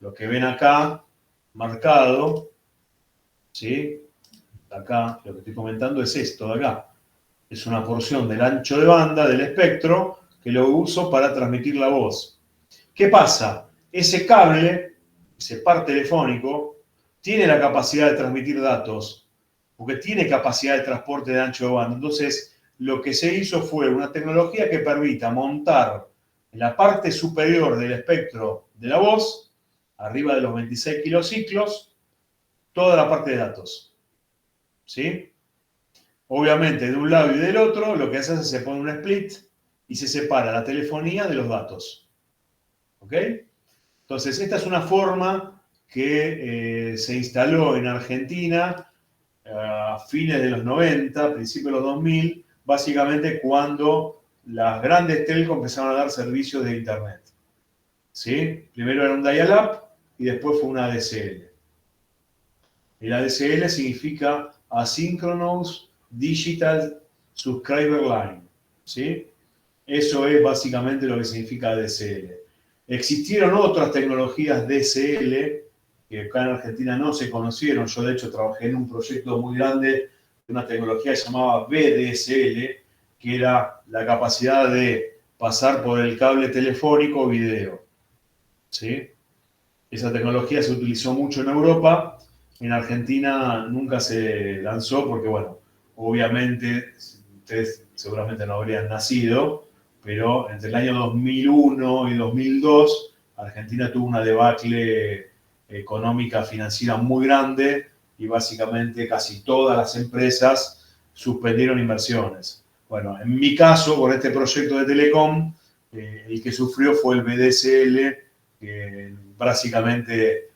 Lo que ven acá marcado, ¿sí? Acá lo que estoy comentando es esto de acá. Es una porción del ancho de banda del espectro que lo uso para transmitir la voz. ¿Qué pasa? Ese cable, ese par telefónico, tiene la capacidad de transmitir datos, porque tiene capacidad de transporte de ancho de banda. Entonces, lo que se hizo fue una tecnología que permita montar en la parte superior del espectro de la voz, arriba de los 26 kilociclos, toda la parte de datos. ¿Sí? Obviamente, de un lado y del otro, lo que hace es que se pone un split y se separa la telefonía de los datos. ¿Ok? Entonces, esta es una forma que se instaló en Argentina a fines de los 90, principios de los 2000, básicamente cuando las grandes telcos empezaron a dar servicios de Internet. ¿Sí? Primero era un dial-up y después fue una ADSL. El ADSL significa Asynchronous Digital Subscriber Line. ¿Sí? Eso es básicamente lo que significa ADSL. Existieron otras tecnologías DSL que acá en Argentina no se conocieron. Yo, de hecho, trabajé en un proyecto muy grande de una tecnología que se llamaba VDSL, que era la capacidad de pasar por el cable telefónico video. ¿Sí? Esa tecnología se utilizó mucho en Europa. En Argentina nunca se lanzó porque, bueno, obviamente, ustedes seguramente no habrían nacido, pero entre el año 2001 y 2002, Argentina tuvo una debacle económica financiera muy grande y básicamente casi todas las empresas suspendieron inversiones. Bueno, en mi caso, con este proyecto de Telecom, el que sufrió fue el BDSL, que básicamente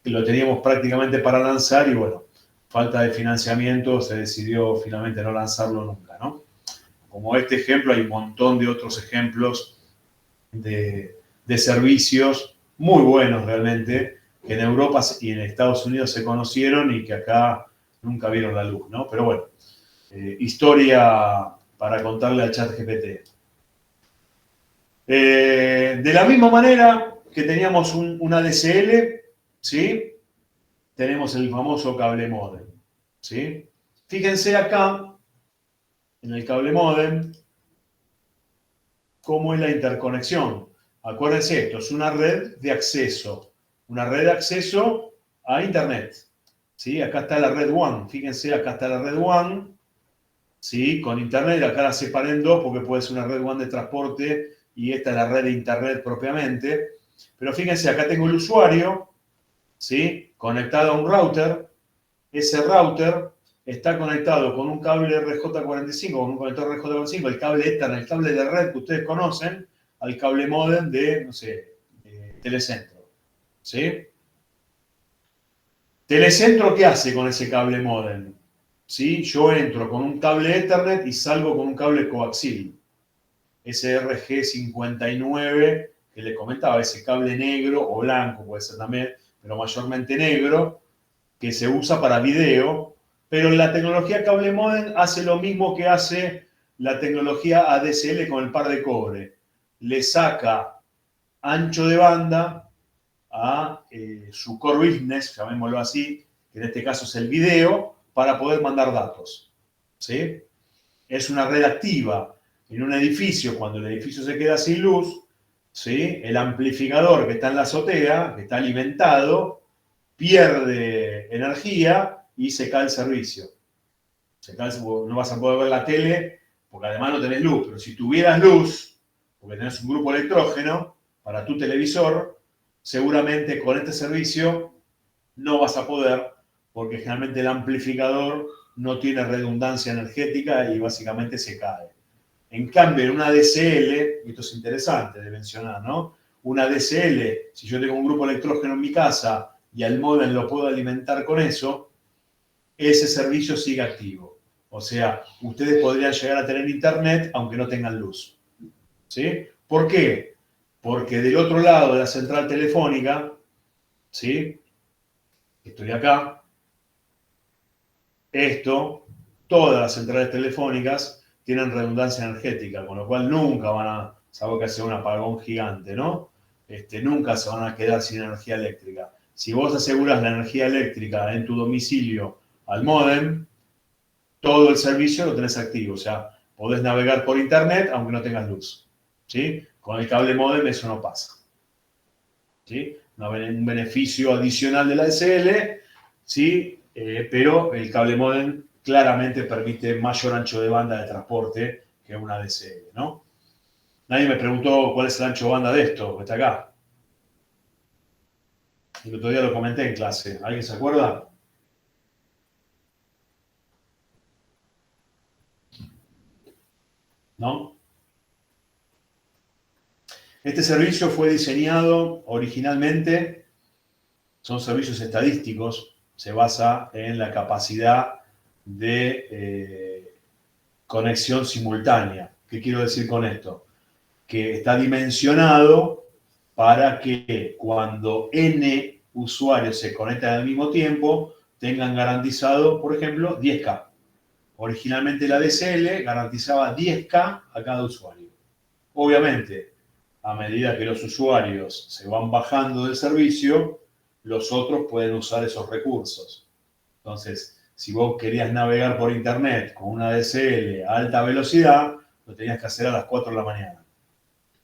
lo teníamos prácticamente para lanzar y bueno, falta de financiamiento, se decidió finalmente no lanzarlo nunca, ¿no? Como este ejemplo, hay un montón de otros ejemplos de servicios muy buenos realmente, que en Europa y en Estados Unidos se conocieron y que acá nunca vieron la luz, ¿no? Pero bueno, historia para contarle al ChatGPT. De la misma manera que teníamos un ADSL, ¿sí? Tenemos el famoso cable modem, ¿sí? Fíjense acá, en el cable modem, cómo es la interconexión. Acuérdense, esto es una red de acceso a Internet, ¿sí? Acá está la red WAN, fíjense, acá está la red WAN, ¿sí? Con Internet, acá la separé en dos porque puede ser una red WAN de transporte y esta es la red de Internet propiamente. Pero fíjense, acá tengo el usuario, ¿sí? Conectado a un router. Ese router está conectado con un cable RJ45, con un conector RJ45, el cable Ethernet, el cable de red que ustedes conocen, al cable modem de, no sé, Telecentro, ¿sí? Telecentro, ¿qué hace con ese cable modem? ¿Sí? Yo entro con un cable Ethernet y salgo con un cable coaxil. Ese RG59 que les comentaba, ese cable negro o blanco, puede ser también, pero mayormente negro, que se usa para video, pero la tecnología cable modem hace lo mismo que hace la tecnología ADSL con el par de cobre. Le saca ancho de banda a su core business, llamémoslo así, que en este caso es el video, para poder mandar datos, ¿sí? Es una red activa. En un edificio, cuando el edificio se queda sin luz, ¿sí? El amplificador que está en la azotea, que está alimentado, pierde energía y se cae el servicio. No vas a poder ver la tele porque además no tenés luz, pero si tuvieras luz, porque tenés un grupo electrógeno para tu televisor, seguramente con este servicio no vas a poder, porque generalmente el amplificador no tiene redundancia energética y básicamente se cae. En cambio, en una DSL, y esto es interesante de mencionar, ¿no? Una DSL, si yo tengo un grupo electrógeno en mi casa y al modem lo puedo alimentar con eso, ese servicio sigue activo. O sea, ustedes podrían llegar a tener internet aunque no tengan luz. ¿Sí? ¿Por qué? Porque del otro lado de la central telefónica, ¿sí? Estoy acá, todas las centrales telefónicas tienen redundancia energética, con lo cual nunca van a, salvo que sea un apagón gigante, ¿no? Nunca se van a quedar sin energía eléctrica. Si vos aseguras la energía eléctrica en tu domicilio al módem, todo el servicio lo tenés activo, o sea, podés navegar por internet aunque no tengas luz, ¿sí? Con el cable módem eso no pasa, ¿sí? Un beneficio adicional de la DSL, ¿sí? Pero el cable módem claramente permite mayor ancho de banda de transporte que una DSL, ¿no? Nadie me preguntó cuál es el ancho de banda de esto, que está acá. El otro día lo comenté en clase. ¿Alguien se acuerda? ¿No? Este servicio fue diseñado originalmente, son servicios estadísticos, se basa en la capacidad de conexión simultánea. ¿Qué quiero decir con esto? Que está dimensionado para que cuando N usuarios se conectan al mismo tiempo, tengan garantizado, por ejemplo, 10K. Originalmente la DSL garantizaba 10K a cada usuario. Obviamente, a medida que los usuarios se van bajando del servicio, los otros pueden usar esos recursos. Entonces, si vos querías navegar por internet con una DSL a alta velocidad, lo tenías que hacer a las 4 de la mañana.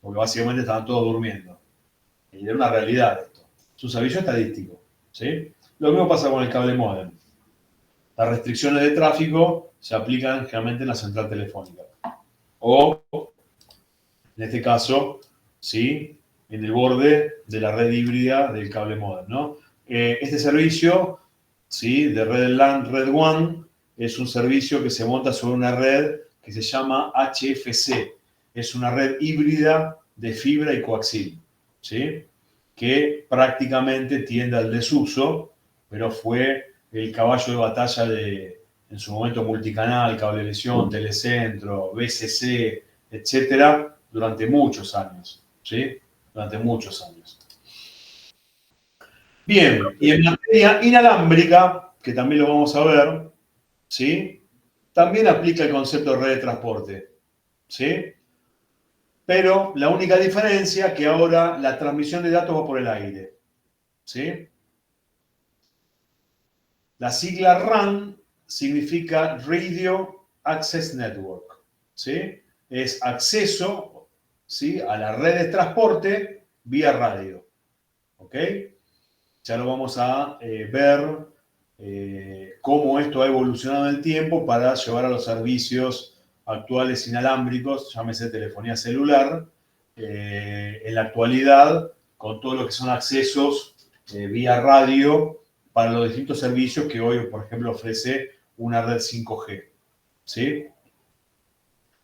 Porque básicamente estaban todos durmiendo. Y era una realidad esto. Es un servicio estadístico, ¿sí? Lo mismo pasa con el cable modem. Las restricciones de tráfico se aplican generalmente en la central telefónica. O, en este caso, ¿sí? En el borde de la red híbrida del cable modem, ¿no? Este servicio, ¿sí?, de Red LAN Red One es un servicio que se monta sobre una red que se llama HFC. Es una red híbrida de fibra y coaxil, ¿sí?, que prácticamente tiende al desuso, pero fue el caballo de batalla de, en su momento, Multicanal, Cablevisión, Telecentro, BCC, etcétera, durante muchos años, ¿sí? Durante muchos años. Bien, y en materia inalámbrica, que también lo vamos a ver, ¿sí?, también aplica el concepto de red de transporte, ¿sí? Pero la única diferencia es que ahora la transmisión de datos va por el aire, ¿sí? La sigla RAN significa Radio Access Network, ¿sí? Es acceso, ¿sí?, a la red de transporte vía radio, ¿ok? Ya lo vamos a ver cómo esto ha evolucionado en el tiempo para llevar a los servicios actuales inalámbricos, llámese telefonía celular, en la actualidad, con todo lo que son accesos vía radio para los distintos servicios que hoy, por ejemplo, ofrece una red 5G. ¿Sí?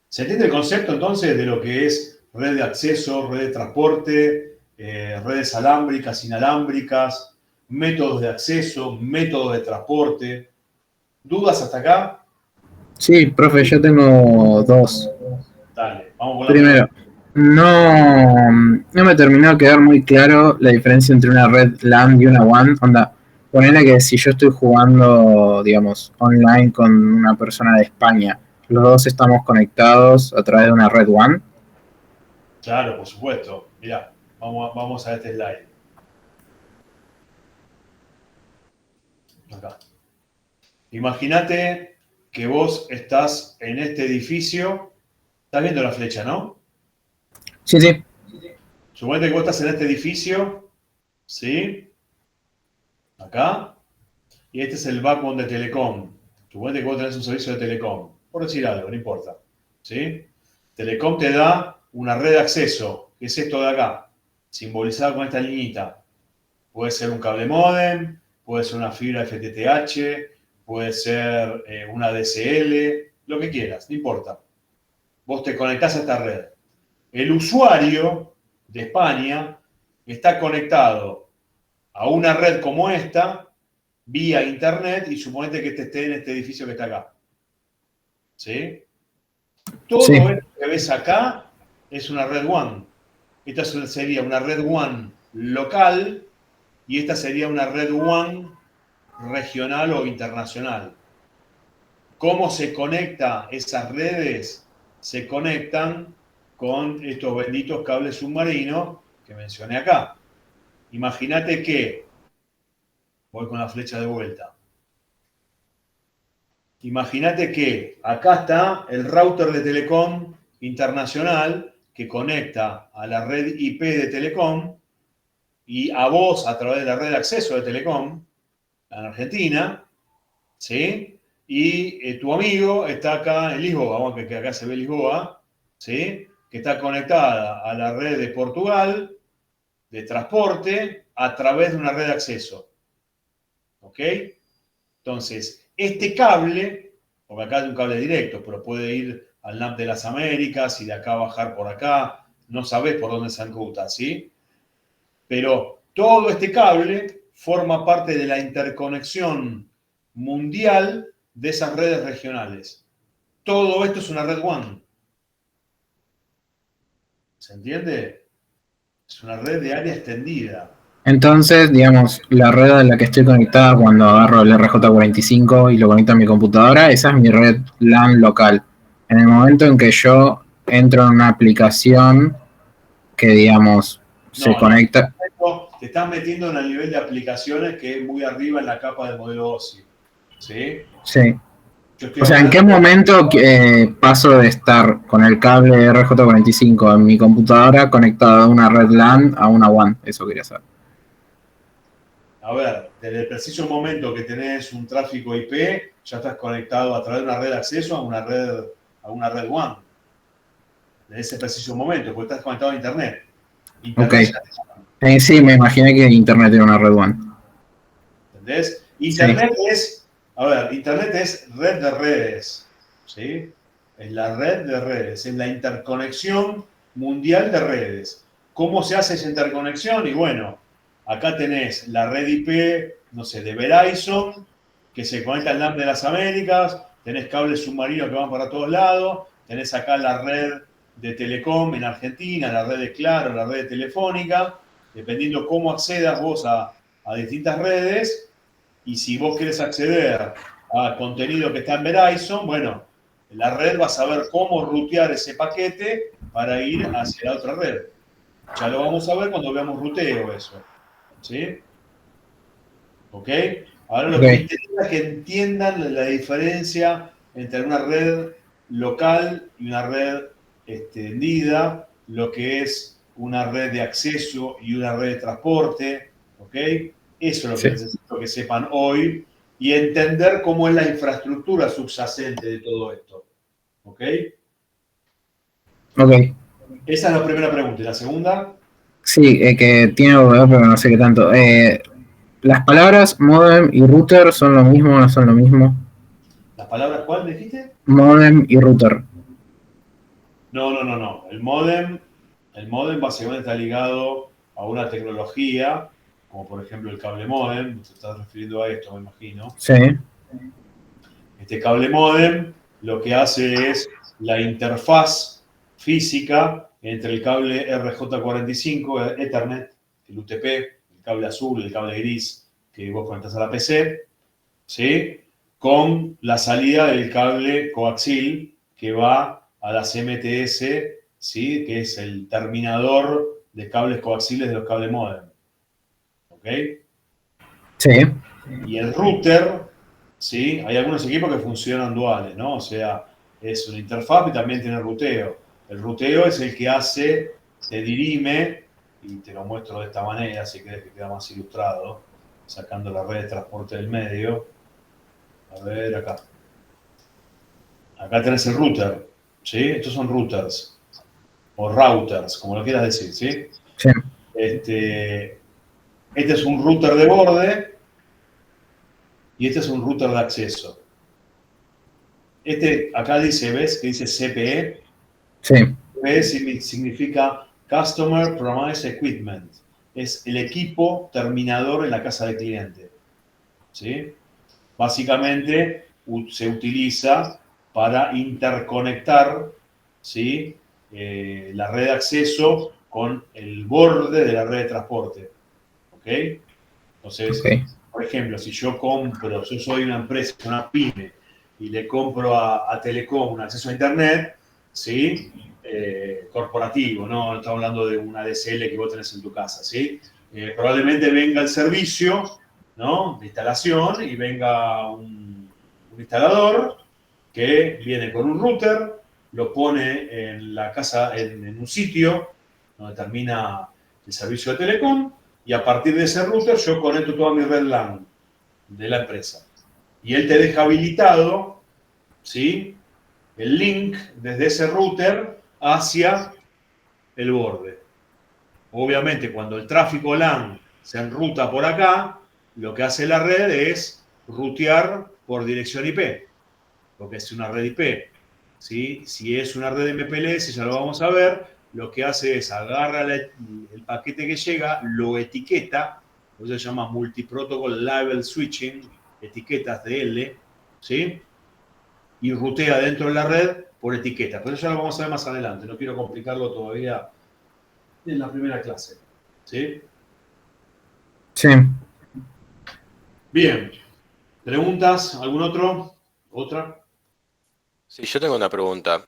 ¿Se entiende el concepto entonces de lo que es red de acceso, red de transporte, redes alámbricas, inalámbricas, métodos de acceso, métodos de transporte? ¿Dudas hasta acá? Sí, profe, yo tengo dos. Dale, vamos con la Primero, no me terminó de quedar muy claro la diferencia entre una red LAN y una WAN. Onda, ponele que si yo estoy jugando, digamos, online con una persona de España, los dos estamos conectados a través de una red WAN. Claro, por supuesto. Mirá, vamos a este slide. Acá. Imagínate que vos estás en este edificio. ¿Estás viendo la flecha, no? Sí, sí. Suponete que vos estás en este edificio, ¿sí? Acá. Y este es el backbone de Telecom. Suponete que vos tenés un servicio de Telecom. Por decir algo, no importa. ¿Sí? Telecom te da una red de acceso, que es esto de acá, simbolizado con esta liñita. Puede ser un cable módem, puede ser una fibra FTTH, puede ser una DSL, lo que quieras, no importa. Vos te conectás a esta red. El usuario de España está conectado a una red como esta, vía internet, y suponete que esté en este edificio que está acá. ¿Sí? Todo Sí. esto que ves acá es una red WAN. Esta sería una red WAN local y esta sería una red WAN regional o internacional. ¿Cómo se conecta esas redes? Se conectan con estos benditos cables submarinos que mencioné acá. Imagínate que, voy con la flecha de vuelta. Imagínate que acá está el router de Telecom internacional que conecta a la red IP de Telecom y a vos a través de la red de acceso de Telecom en Argentina, ¿sí? Y tu amigo está acá en Lisboa, vamos que acá se ve Lisboa, ¿sí? Que está conectada a la red de Portugal de transporte a través de una red de acceso. ¿Ok? Entonces, este cable, porque acá es un cable directo, pero puede ir al NAP de las Américas y de acá bajar por acá, no sabés por dónde se enruta, ¿sí? Pero todo este cable forma parte de la interconexión mundial de esas redes regionales. Todo esto es una red WAN. ¿Se entiende? Es una red de área extendida. Entonces, digamos, la red a la que estoy conectada cuando agarro el RJ45 y lo conecto a mi computadora, esa es mi red LAN local. En el momento en que yo entro en una aplicación que, digamos, se conecta... Te estás metiendo en el nivel de aplicaciones que es muy arriba en la capa del modelo OSI. ¿Sí? Sí. O sea, ¿en qué momento paso de estar con el cable RJ45 en mi computadora conectado a una red LAN a una WAN? Eso quería saber. A ver, desde el preciso momento que tenés un tráfico IP, ya estás conectado a través de una red de acceso a una red WAN. Desde ese preciso momento, porque estás conectado a Internet. Ok. Sí, me imaginé que Internet era una red WAN. ¿Entendés? Internet es, a ver, Internet es red de redes, ¿sí? Es la red de redes, es la interconexión mundial de redes. ¿Cómo se hace esa interconexión? Y bueno, acá tenés la red IP, no sé, de Verizon, que se conecta al NAM de las Américas, tenés cables submarinos que van para todos lados, tenés acá la red de Telecom en Argentina, la red de Claro, la red de Telefónica, dependiendo cómo accedas vos a distintas redes, y si vos querés acceder a contenido que está en Verizon, bueno, la red va a saber cómo rutear ese paquete para ir hacia la otra red. Ya lo vamos a ver cuando veamos ruteo eso. ¿Sí? ¿Ok? Ahora lo que me interesa es que entiendan la diferencia entre una red local y una red extendida, lo que es una red de acceso y una red de transporte. ¿Ok? Eso es lo que necesito que sepan hoy y entender cómo es la infraestructura subyacente de todo esto. ¿Ok? Ok. Esa es la primera pregunta. ¿Y la segunda? Sí, que tiene algo que ver, pero no sé qué tanto. Las palabras modem y router son lo mismo o no son lo mismo. ¿Las palabras cuál dijiste? Modem y router. No. El módem básicamente está ligado a una tecnología, como por ejemplo el cable módem, te estás refiriendo a esto, me imagino. Sí. Este cable módem lo que hace es la interfaz física entre el cable RJ45, Ethernet, el UTP, el cable azul, el cable gris que vos conectás a la PC, ¿sí? Con la salida del cable coaxil que va a las MTS, ¿sí? Que es el terminador de cables coaxiles de los cables modem. ¿Ok? Sí. Y el router, ¿sí? Hay algunos equipos que funcionan duales, ¿no? O sea, es una interfaz y también tiene ruteo. El ruteo es el que hace, te dirime, y te lo muestro de esta manera, si querés que quede más ilustrado, sacando la red de transporte del medio. A ver, acá. Acá tenés el router, ¿sí? Estos son routers, o routers, como lo quieras decir, ¿sí? Sí. Este es un router de borde y este es un router de acceso. Acá dice, ¿ves? Que dice CPE. Sí. CPE significa Customer Premise Equipment. Es el equipo terminador en la casa del cliente, ¿sí? Básicamente se utiliza para interconectar, ¿sí? La red de acceso con el borde de la red de transporte. ¿Ok? Entonces, Okay. por ejemplo, si yo soy una empresa, una pyme, y le compro a Telecom un acceso a Internet, ¿sí? Corporativo, ¿no? Estamos hablando de una DSL que vos tenés en tu casa, ¿sí? Probablemente venga el servicio, ¿no? De instalación y venga un instalador que viene con un router, lo pone en la casa, en un sitio donde termina el servicio de Telecom, y a partir de ese router yo conecto toda mi red LAN de la empresa. Y él te deja habilitado, ¿sí? El link desde ese router hacia el borde. Obviamente, cuando el tráfico LAN se enruta por acá, lo que hace la red es rutear por dirección IP, porque es una red IP. ¿Sí? Si es una red MPLS, ya lo vamos a ver, lo que hace es agarra el paquete que llega, lo etiqueta, por eso se llama Multiprotocol Label Switching, etiquetas de L, ¿sí? Y rutea dentro de la red por etiqueta. Pero eso ya lo vamos a ver más adelante, no quiero complicarlo todavía en la primera clase. ¿Sí? Sí. Bien. ¿Preguntas? ¿Algún otro? ¿Otra? Sí, yo tengo una pregunta.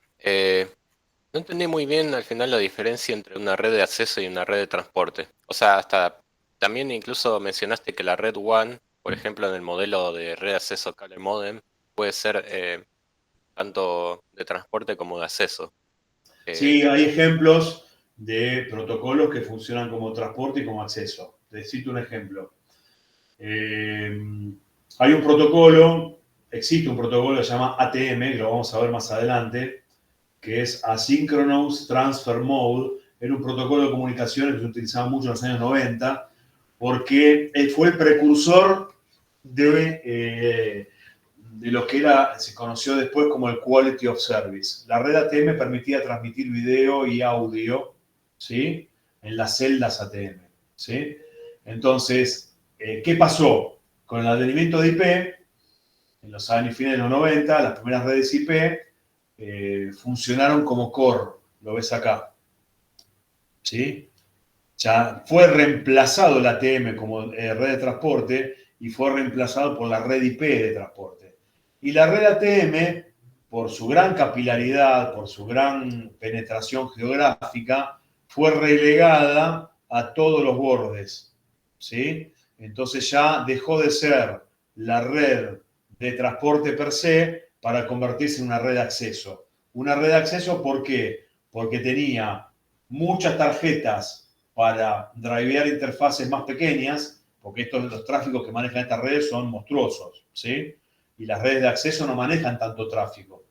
No entendí muy bien al final la diferencia entre una red de acceso y una red de transporte. O sea, hasta también incluso mencionaste que la red WAN, por ejemplo, en el modelo de red de acceso cable modem, puede ser tanto de transporte como de acceso. Eh, Sí, hay ejemplos de protocolos que funcionan como transporte y como acceso. Te cito un ejemplo. Hay un protocolo, existe un protocolo que se llama ATM, que lo vamos a ver más adelante, que es Asynchronous Transfer Mode. Era un protocolo de comunicaciones que se utilizaba mucho en los años 90, porque fue el precursor de lo que se conoció después como el Quality of Service. La red ATM permitía transmitir video y audio, ¿sí?, en las celdas ATM, ¿sí? Entonces, ¿qué pasó? Con el advenimiento de IP, en los años finales de los 90, las primeras redes IP funcionaron como core, lo ves acá, ¿sí? Ya fue reemplazado el ATM como red de transporte y fue reemplazado por la red IP de transporte. Y la red ATM, por su gran capilaridad, por su gran penetración geográfica, fue relegada a todos los bordes, ¿sí? Entonces ya dejó de ser la red de transporte per se para convertirse en una red de acceso. Una red de acceso, ¿por qué? Porque tenía muchas tarjetas para drivear interfaces más pequeñas, porque los tráficos que manejan estas redes son monstruosos, ¿sí? Y las redes de acceso no manejan tanto tráfico,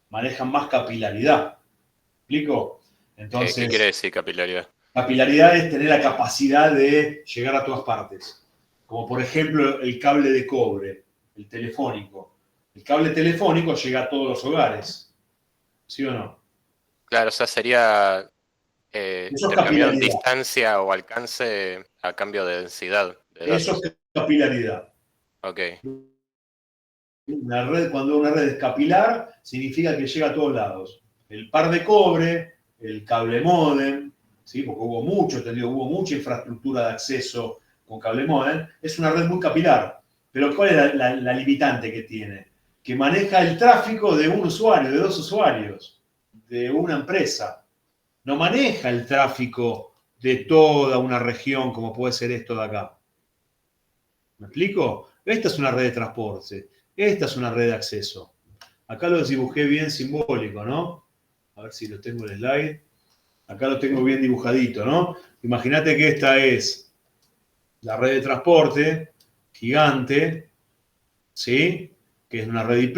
manejan más capilaridad. ¿Me explico? ¿Qué quiere Entonces, decir capilaridad? capilaridad es tener la capacidad de llegar a todas partes. Como por ejemplo el cable de cobre, el telefónico. El cable telefónico llega a todos los hogares, ¿sí o no? Claro, o sea, sería Eso es intercambiar capilaridad. distancia o alcance a cambio de densidad de Eso datos. es capilaridad. Ok, Una red, cuando una red es capilar, significa que llega a todos lados. El par de cobre, el cable módem, ¿sí? Porque hubo mucha infraestructura de acceso con cable módem, es una red muy capilar. Pero ¿cuál es la limitante que tiene? Que maneja el tráfico de un usuario, de dos usuarios, de una empresa. No maneja el tráfico de toda una región como puede ser esto de acá. ¿Me explico? Esta es una red de transporte. Esta es una red de acceso. Acá lo dibujé bien simbólico, ¿no? A ver si lo tengo en el slide. Acá lo tengo bien dibujadito, ¿no? Imagínate que esta es la red de transporte gigante, ¿sí? Que es una red IP,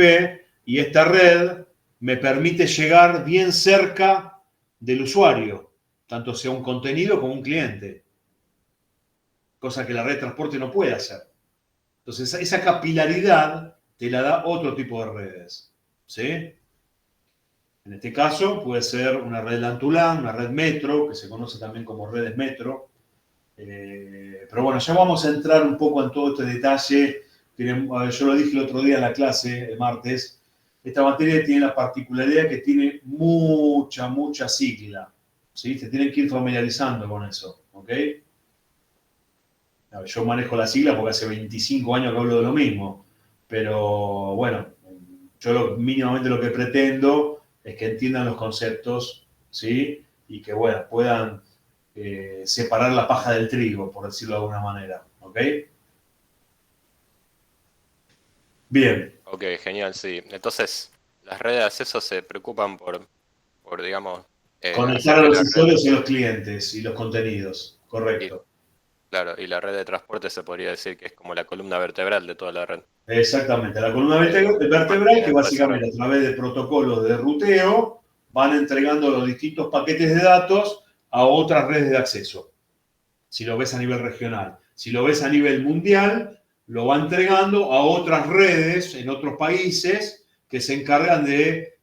y esta red me permite llegar bien cerca del usuario, tanto sea un contenido como un cliente, cosa que la red de transporte no puede hacer. Entonces, esa capilaridad te la da otro tipo de redes, ¿sí? En este caso puede ser una red LAN-to-LAN, una red metro, que se conoce también como redes metro. Pero bueno, ya vamos a entrar un poco en todo este detalle. Yo lo dije el otro día en la clase, el martes. Esta materia tiene la particularidad que tiene mucha sigla, ¿sí? Te tienen que ir familiarizando con eso, ¿ok? Yo manejo la sigla porque hace 25 años que hablo de lo mismo, pero bueno, yo mínimamente lo que pretendo es que entiendan los conceptos, ¿sí? Y que, bueno, puedan separar la paja del trigo, por decirlo de alguna manera, ¿ok? Bien. ok, genial, sí. Entonces, las redes de acceso se preocupan por digamos, Conectar hacer a que los la red, usuarios y los clientes y los contenidos, y, correcto. claro, y la red de transporte se podría decir que es como la columna vertebral de toda la red. Exactamente, la columna vertebral que Mantiene todo ese básicamente orden. a través de protocolos de ruteo van entregando los distintos paquetes de datos a otras redes de acceso. Si lo ves a nivel regional. Si lo ves a nivel mundial, lo va entregando a otras redes en otros países que se encargan de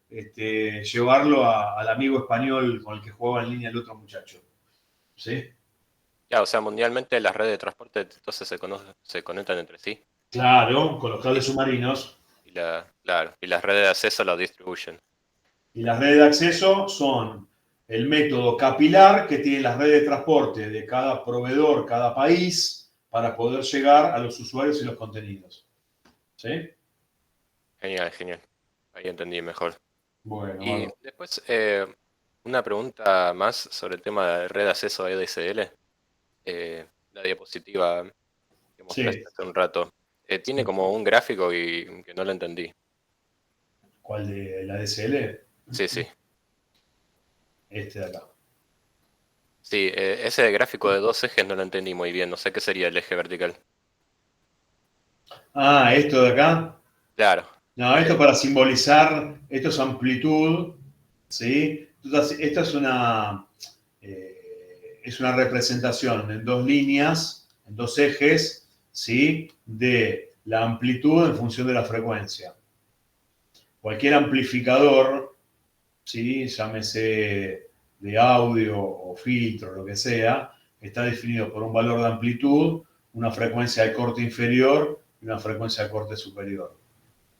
llevarlo al amigo español con el que jugaba en línea el otro muchacho. ¿Sí? Ya, o sea, mundialmente las redes de transporte entonces se conectan entre sí. Claro, con los Y, cables submarinos. claro, y las redes de acceso las distribuyen. Y las redes de acceso son el método capilar que tienen las redes de transporte de cada proveedor, cada país, para poder llegar a los usuarios y los contenidos. ¿Sí? Genial, genial. Ahí entendí mejor. Bueno, Y bueno. después, una pregunta más sobre el tema de red de acceso a ADSL. La diapositiva que mostraste Sí. hace un rato. Tiene Sí. como un gráfico y que no lo entendí. ¿Cuál de la DSL? Sí, sí. Este de acá. Sí, ese gráfico de dos ejes no lo entendí muy bien. No sé qué sería el eje vertical. Ah, esto de acá. Claro. No, esto para simbolizar, esto es amplitud, ¿sí? Esto es una representación en dos líneas, en dos ejes, ¿sí? De la amplitud en función de la frecuencia. Cualquier amplificador, ¿sí? Llámese de audio o filtro, lo que sea, está definido por un valor de amplitud, una frecuencia de corte inferior y una frecuencia de corte superior.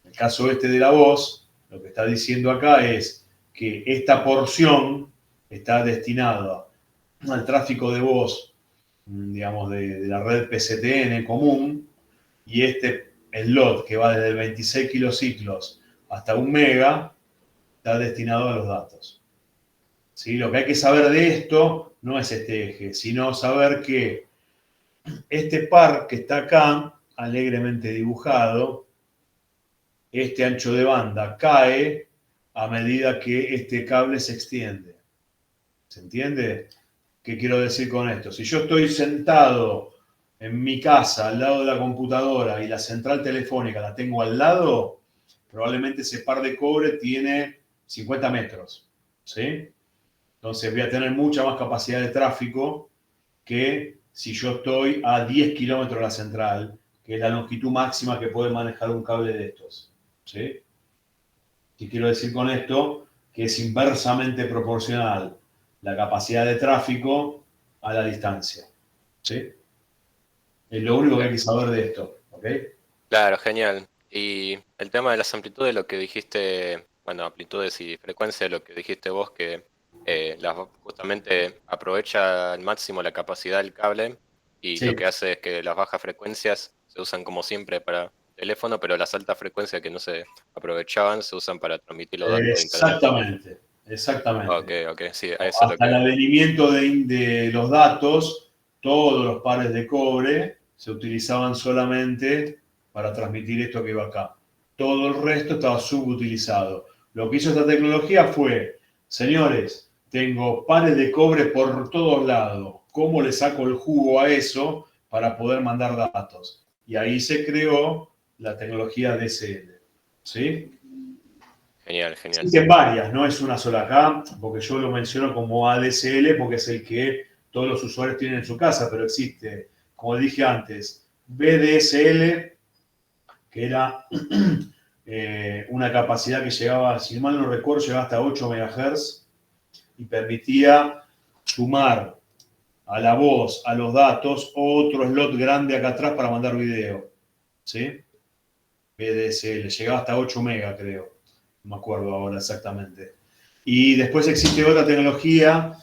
En el caso este de la voz, lo que está diciendo acá es que esta porción está destinada al tráfico de voz, digamos, de la red PSTN común, y este slot que va desde el 26 kilociclos hasta 1 mega está destinado a los datos. ¿Sí? Lo que hay que saber de esto no es este eje, sino saber que este par que está acá, alegremente dibujado, este ancho de banda cae a medida que este cable se extiende. ¿Se entiende? ¿Qué quiero decir con esto? Si yo estoy sentado en mi casa al lado de la computadora y la central telefónica la tengo al lado, probablemente ese par de cobre tiene 50 metros. ¿Sí? Entonces voy a tener mucha más capacidad de tráfico que si yo estoy a 10 kilómetros de la central, que es la longitud máxima que puede manejar un cable de estos. ¿Sí? ¿Qué quiero decir con esto? Que es inversamente proporcional la capacidad de tráfico a la distancia. ¿Sí? Es lo único que hay que saber de esto. ¿Ok? Claro, genial. Y el tema de las amplitudes, lo que dijiste, bueno, amplitudes y frecuencia, lo que dijiste vos, que justamente aprovecha al máximo la capacidad del cable y Sí. lo que hace es que las bajas frecuencias se usan como siempre para teléfono, pero las altas frecuencias que no se aprovechaban se usan para transmitir los datos de internet. Exactamente. Exactamente. Ok, sí, a eso es lo Hasta el que... advenimiento de los datos, todos los pares de cobre se utilizaban solamente para transmitir esto que iba acá. Todo el resto estaba subutilizado. Lo que hizo esta tecnología fue, señores, tengo pares de cobre por todos lados. ¿Cómo le saco el jugo a eso para poder mandar datos? Y ahí se creó la tecnología DSL. ¿Sí? Genial. Existen varias, no es una sola acá, porque yo lo menciono como ADSL porque es el que todos los usuarios tienen en su casa, pero existe, como dije antes, VDSL, que era una capacidad que llegaba, si mal no recuerdo, llegaba hasta 8 MHz y permitía sumar a la voz, a los datos, otro slot grande acá atrás para mandar video. ¿Sí? VDSL, llegaba hasta 8 MB, creo. No me acuerdo ahora exactamente. Y después existe otra tecnología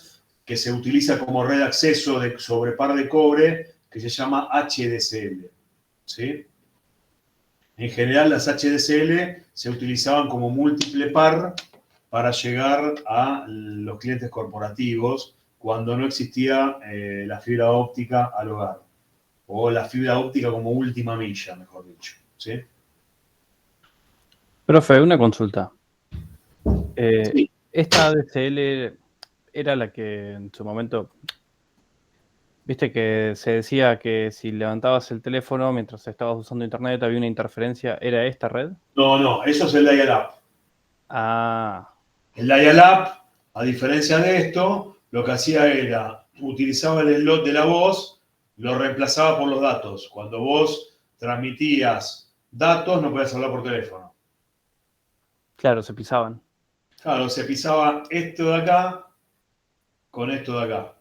que se utiliza como red de acceso sobre par de cobre que se llama HDSL. ¿Sí? En general las HDSL se utilizaban como múltiple par para llegar a los clientes corporativos cuando no existía la fibra óptica al hogar. O la fibra óptica como última milla, mejor dicho. ¿Sí? Profe, una consulta. Sí. Esta ADSL era la que en su momento, viste que se decía que si levantabas el teléfono mientras estabas usando internet había una interferencia, ¿era esta red? No, eso es el dial-up. Ah, El dial-up, a diferencia de esto, lo que hacía era, utilizaba el slot de la voz, lo reemplazaba por los datos. Cuando vos transmitías datos, no podías hablar por teléfono. claro, se pisaban. Claro, se pisaba esto de acá con esto de acá.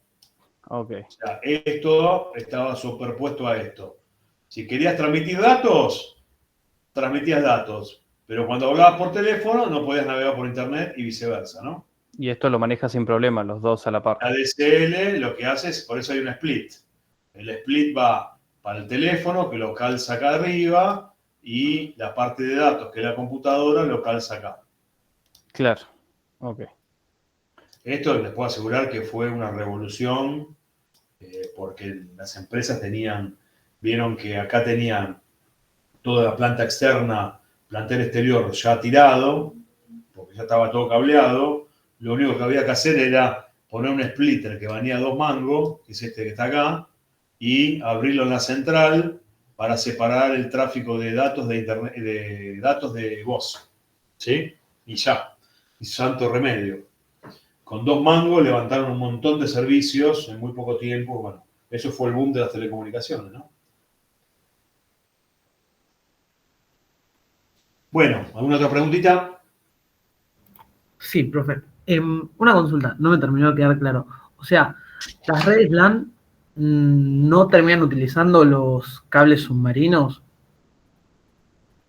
Ok, O sea, esto estaba superpuesto a esto. Si querías transmitir datos, transmitías datos. Pero cuando hablabas por teléfono, no podías navegar por internet y viceversa, ¿no? y esto lo maneja sin problema, los dos a la par. La DSL lo que hace es, por eso hay un split. El split va para el teléfono, que lo calza acá arriba, y la parte de datos, que es la computadora, lo calza acá. Claro, ok. Esto les puedo asegurar que fue una revolución, porque las empresas vieron que acá tenían toda la planta externa, plantel exterior ya tirado, porque ya estaba todo cableado. Lo único que había que hacer era poner un splitter que valía 2 mangos, que es este que está acá, y abrirlo en la central para separar el tráfico de datos de internet, de datos de voz. ¿Sí? Y ya. Y santo remedio. Con 2 mangos levantaron un montón de servicios en muy poco tiempo. Bueno, eso fue el boom de las telecomunicaciones, ¿no? Bueno, ¿alguna otra preguntita? Sí, profe. Una consulta, no me terminó de quedar claro. O sea, las redes LAN no terminan utilizando los cables submarinos.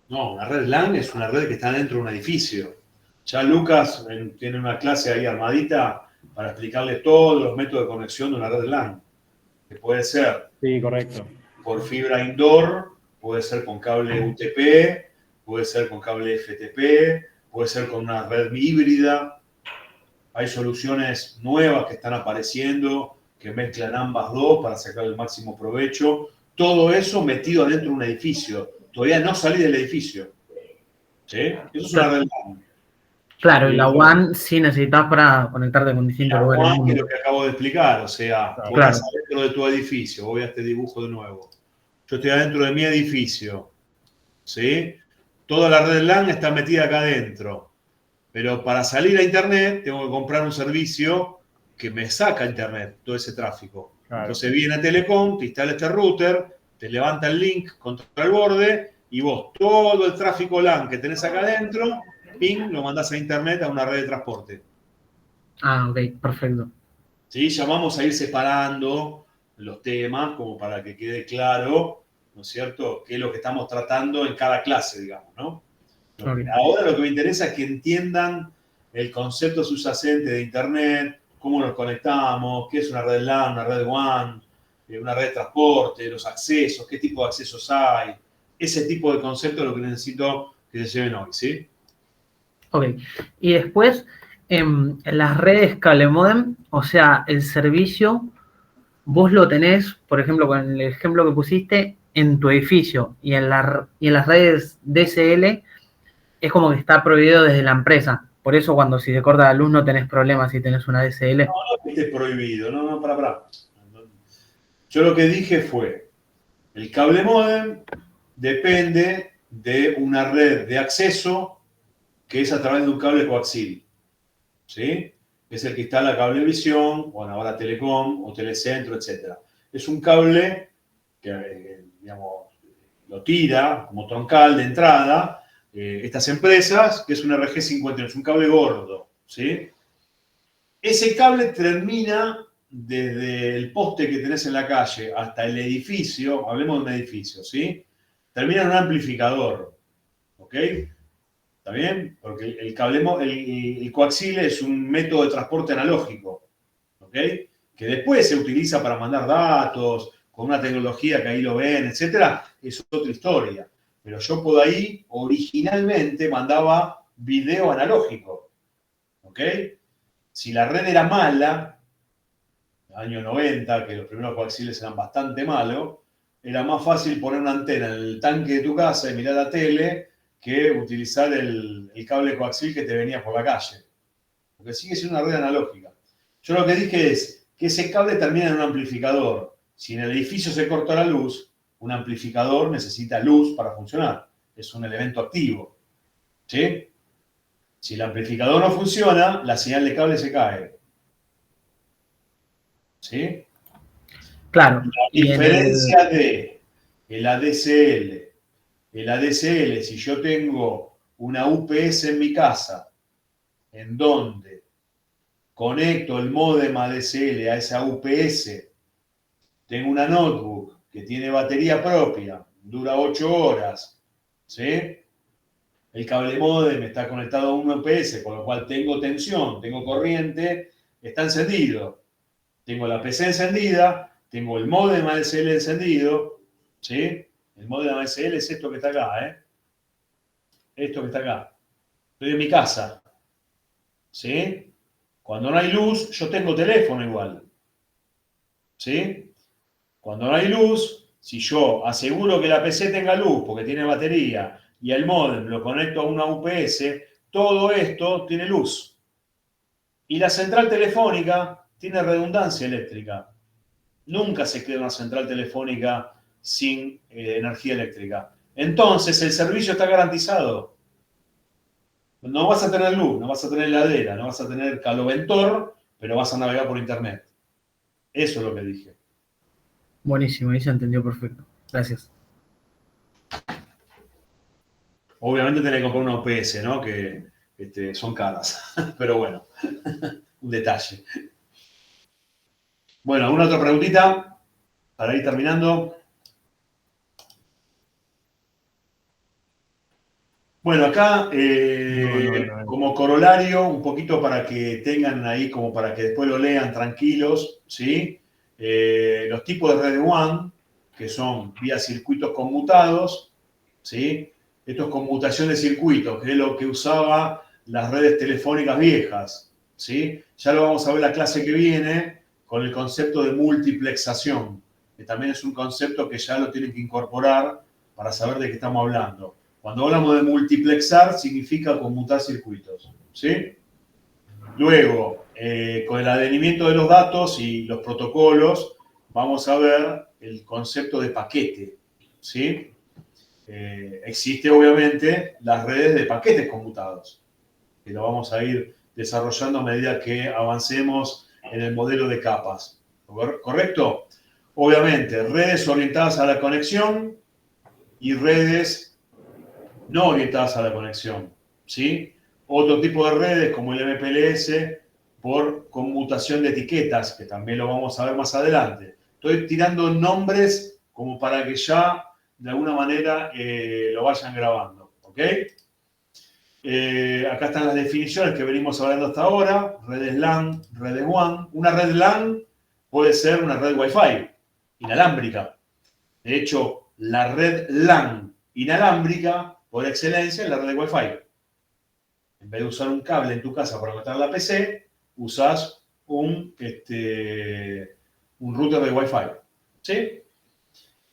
No, una red LAN es una red que está dentro de un edificio. Ya Lucas tiene una clase ahí armadita para explicarle todos los métodos de conexión de una red LAN. Que puede ser Sí, correcto. por fibra indoor, puede ser con cable UTP, puede ser con cable FTP, puede ser con una red híbrida. Hay soluciones nuevas que están apareciendo que mezclan ambas dos para sacar el máximo provecho. Todo eso metido adentro de un edificio. Todavía no salí del edificio. ¿Sí? Eso es una red LAN. Claro, y la WAN sí necesitas para conectarte con distintos La lugares del WAN, que es mundo. lo que acabo de explicar, o sea, vos Claro. estás adentro de tu edificio, voy a este dibujo de nuevo. Yo estoy adentro de mi edificio, ¿sí? Toda la red LAN está metida acá adentro, pero para salir a Internet tengo que comprar un servicio que me saca a Internet, todo ese tráfico. Claro. Entonces viene Telecom, te instala este router, te levanta el link contra el borde y vos todo el tráfico LAN que tenés acá adentro, ping, lo mandás a Internet a una red de transporte. Ah, ok, perfecto. ¿Sí? Ya vamos a ir separando los temas como para que quede claro, ¿no es cierto?, qué es lo que estamos tratando en cada clase, digamos, ¿no? Ok. Ahora lo que me interesa es que entiendan el concepto subyacente de Internet, cómo nos conectamos, qué es una red LAN, una red WAN, una red de transporte, los accesos, qué tipo de accesos hay. Ese tipo de concepto es lo que necesito que se lleven hoy, ¿sí? Ok. Y después, en las redes cable modem, o sea, el servicio, vos lo tenés, por ejemplo, con el ejemplo que pusiste, en tu edificio y en las redes DSL es como que está prohibido desde la empresa. Por eso cuando si te corta la luz no tenés problemas si tenés una DSL. No que esté prohibido, no, para. Yo lo que dije fue, el cable modem depende de una red de acceso que es a través de un cable coaxil, ¿sí? Es el que instala Cablevisión, bueno, ahora Telecom o Telecentro, etc. Es un cable que, digamos, lo tira como troncal de entrada estas empresas, que es un RG51, es un cable gordo, ¿sí? Ese cable termina desde el poste que tenés en la calle hasta el edificio, hablemos de un edificio, ¿sí? Termina en un amplificador, ¿ok? ¿Está bien? Porque el coaxil es un método de transporte analógico, ¿ok? Que después se utiliza para mandar datos, con una tecnología que ahí lo ven, etcétera, es otra historia. Pero yo por ahí, originalmente, mandaba video analógico, ¿ok? Si la red era mala, año 90, que los primeros coaxiles eran bastante malos, era más fácil poner una antena en el tanque de tu casa y mirar la tele que utilizar el cable coaxil que te venía por la calle. Porque sigue siendo una red analógica. Yo lo que dije es que ese cable termina en un amplificador. Si en el edificio se corta la luz, un amplificador necesita luz para funcionar. Es un elemento activo. ¿Sí? Si el amplificador no funciona, la señal de cable se cae. ¿Sí? Claro. La diferencia de el ADSL. El ADSL, si yo tengo una UPS en mi casa, en donde conecto el módem ADSL a esa UPS, tengo una notebook que tiene batería propia, dura 8 horas, ¿sí? El cable módem está conectado a un UPS, con lo cual tengo tensión, tengo corriente, está encendido. Tengo la PC encendida, tengo el módem ADSL encendido, ¿sí? El módem ADSL es esto que está acá, ¿eh? Esto que está acá. Estoy en mi casa, ¿sí? Cuando no hay luz, yo tengo teléfono igual, ¿sí? Cuando no hay luz, si yo aseguro que la PC tenga luz porque tiene batería y el módem lo conecto a una UPS, todo esto tiene luz. Y la central telefónica tiene redundancia eléctrica. Nunca se crea una central telefónica sin energía eléctrica. Entonces, el servicio está garantizado. No vas a tener luz, no vas a tener heladera, no vas a tener caloventor, pero vas a navegar por internet. Eso es lo que dije. Buenísimo, ahí se entendió perfecto. Gracias. Obviamente tenés que comprar una OPS, ¿no? Que son caras, pero bueno, un detalle. Bueno, ¿alguna otra preguntita para ir terminando? Bueno, acá, No. como corolario, un poquito para que tengan ahí, como para que después lo lean tranquilos, ¿sí? Los tipos de redes WAN, que son vía circuitos conmutados, ¿sí? Esto es conmutación de circuitos, que es lo que usaba las redes telefónicas viejas, ¿sí? Ya lo vamos a ver la clase que viene con el concepto de multiplexación, que también es un concepto que ya lo tienen que incorporar para saber de qué estamos hablando. Cuando hablamos de multiplexar, significa conmutar circuitos, ¿sí? Luego, con el advenimiento de los datos y los protocolos, vamos a ver el concepto de paquete, ¿sí? Existe, obviamente, las redes de paquetes conmutados, que lo vamos a ir desarrollando a medida que avancemos en el modelo de capas, ¿correcto? Obviamente, redes orientadas a la conexión y redes no orientadas a la conexión, ¿sí? Otro tipo de redes como el MPLS por conmutación de etiquetas, que también lo vamos a ver más adelante. Estoy tirando nombres como para que ya de alguna manera lo vayan grabando, ¿ok? Acá están las definiciones que venimos hablando hasta ahora, redes LAN, redes WAN. Una red LAN puede ser una red Wi-Fi inalámbrica. De hecho, la red LAN inalámbrica por excelencia es la red de Wi-Fi. En vez de usar un cable en tu casa para conectar la PC, usas un router de Wi-Fi. ¿Sí?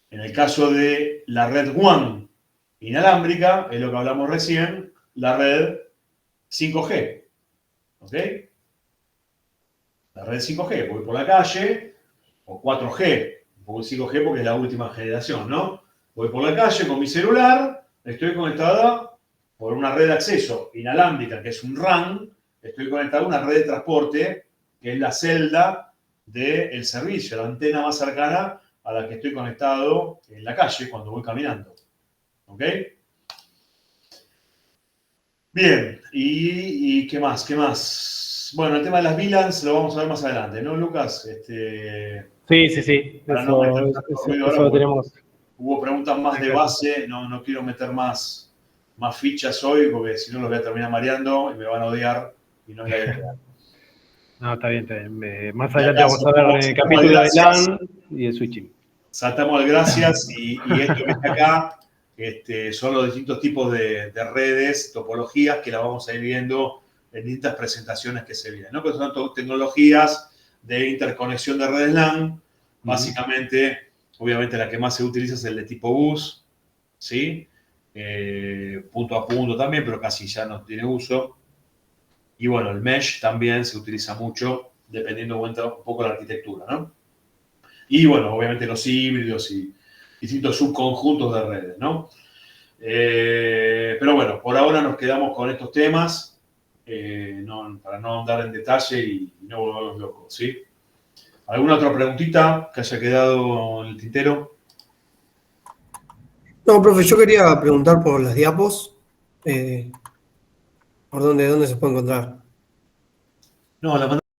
En el caso de la red WAN inalámbrica, es lo que hablamos recién, la red 5G. ¿Ok? La red 5G, voy por la calle, o 4G, voy 5G porque es la última generación, ¿no? Voy por la calle con mi celular, estoy conectada por una red de acceso inalámbrica, que es un RAN, estoy conectado a una red de transporte, que es la celda del servicio, la antena más cercana a la que estoy conectado en la calle cuando voy caminando. ¿Ok? Bien, ¿y qué más? ¿Qué más? Bueno, el tema de las VLANs lo vamos a ver más adelante, ¿no, Lucas? Sí. Para no meter tanto ruido ahora, Eso lo tenemos. hubo preguntas más de base, no quiero meter más fichas hoy, porque si no los voy a terminar mareando y me van a odiar y no es la idea. No, está bien. Más adelante vamos a ver el Saltamos capítulo de gracias. LAN y de switching. Saltamos al gracias y esto que está acá son los distintos tipos de redes, topologías que la vamos a ir viendo en distintas presentaciones que se vienen, ¿no? Que son tecnologías de interconexión de redes LAN. Básicamente, obviamente la que más se utiliza es el de tipo bus, ¿sí? Punto a punto también, pero casi ya no tiene uso. Y bueno, el mesh también se utiliza mucho, dependiendo un poco de la arquitectura, ¿no? Y bueno, obviamente los híbridos y distintos subconjuntos de redes, ¿no? Pero bueno, por ahora nos quedamos con estos temas, para no andar en detalle y no volvernos locos, ¿sí? ¿Alguna otra preguntita que haya quedado en el tintero? No, profe, yo quería preguntar por las diapos, por dónde se puede encontrar. No, la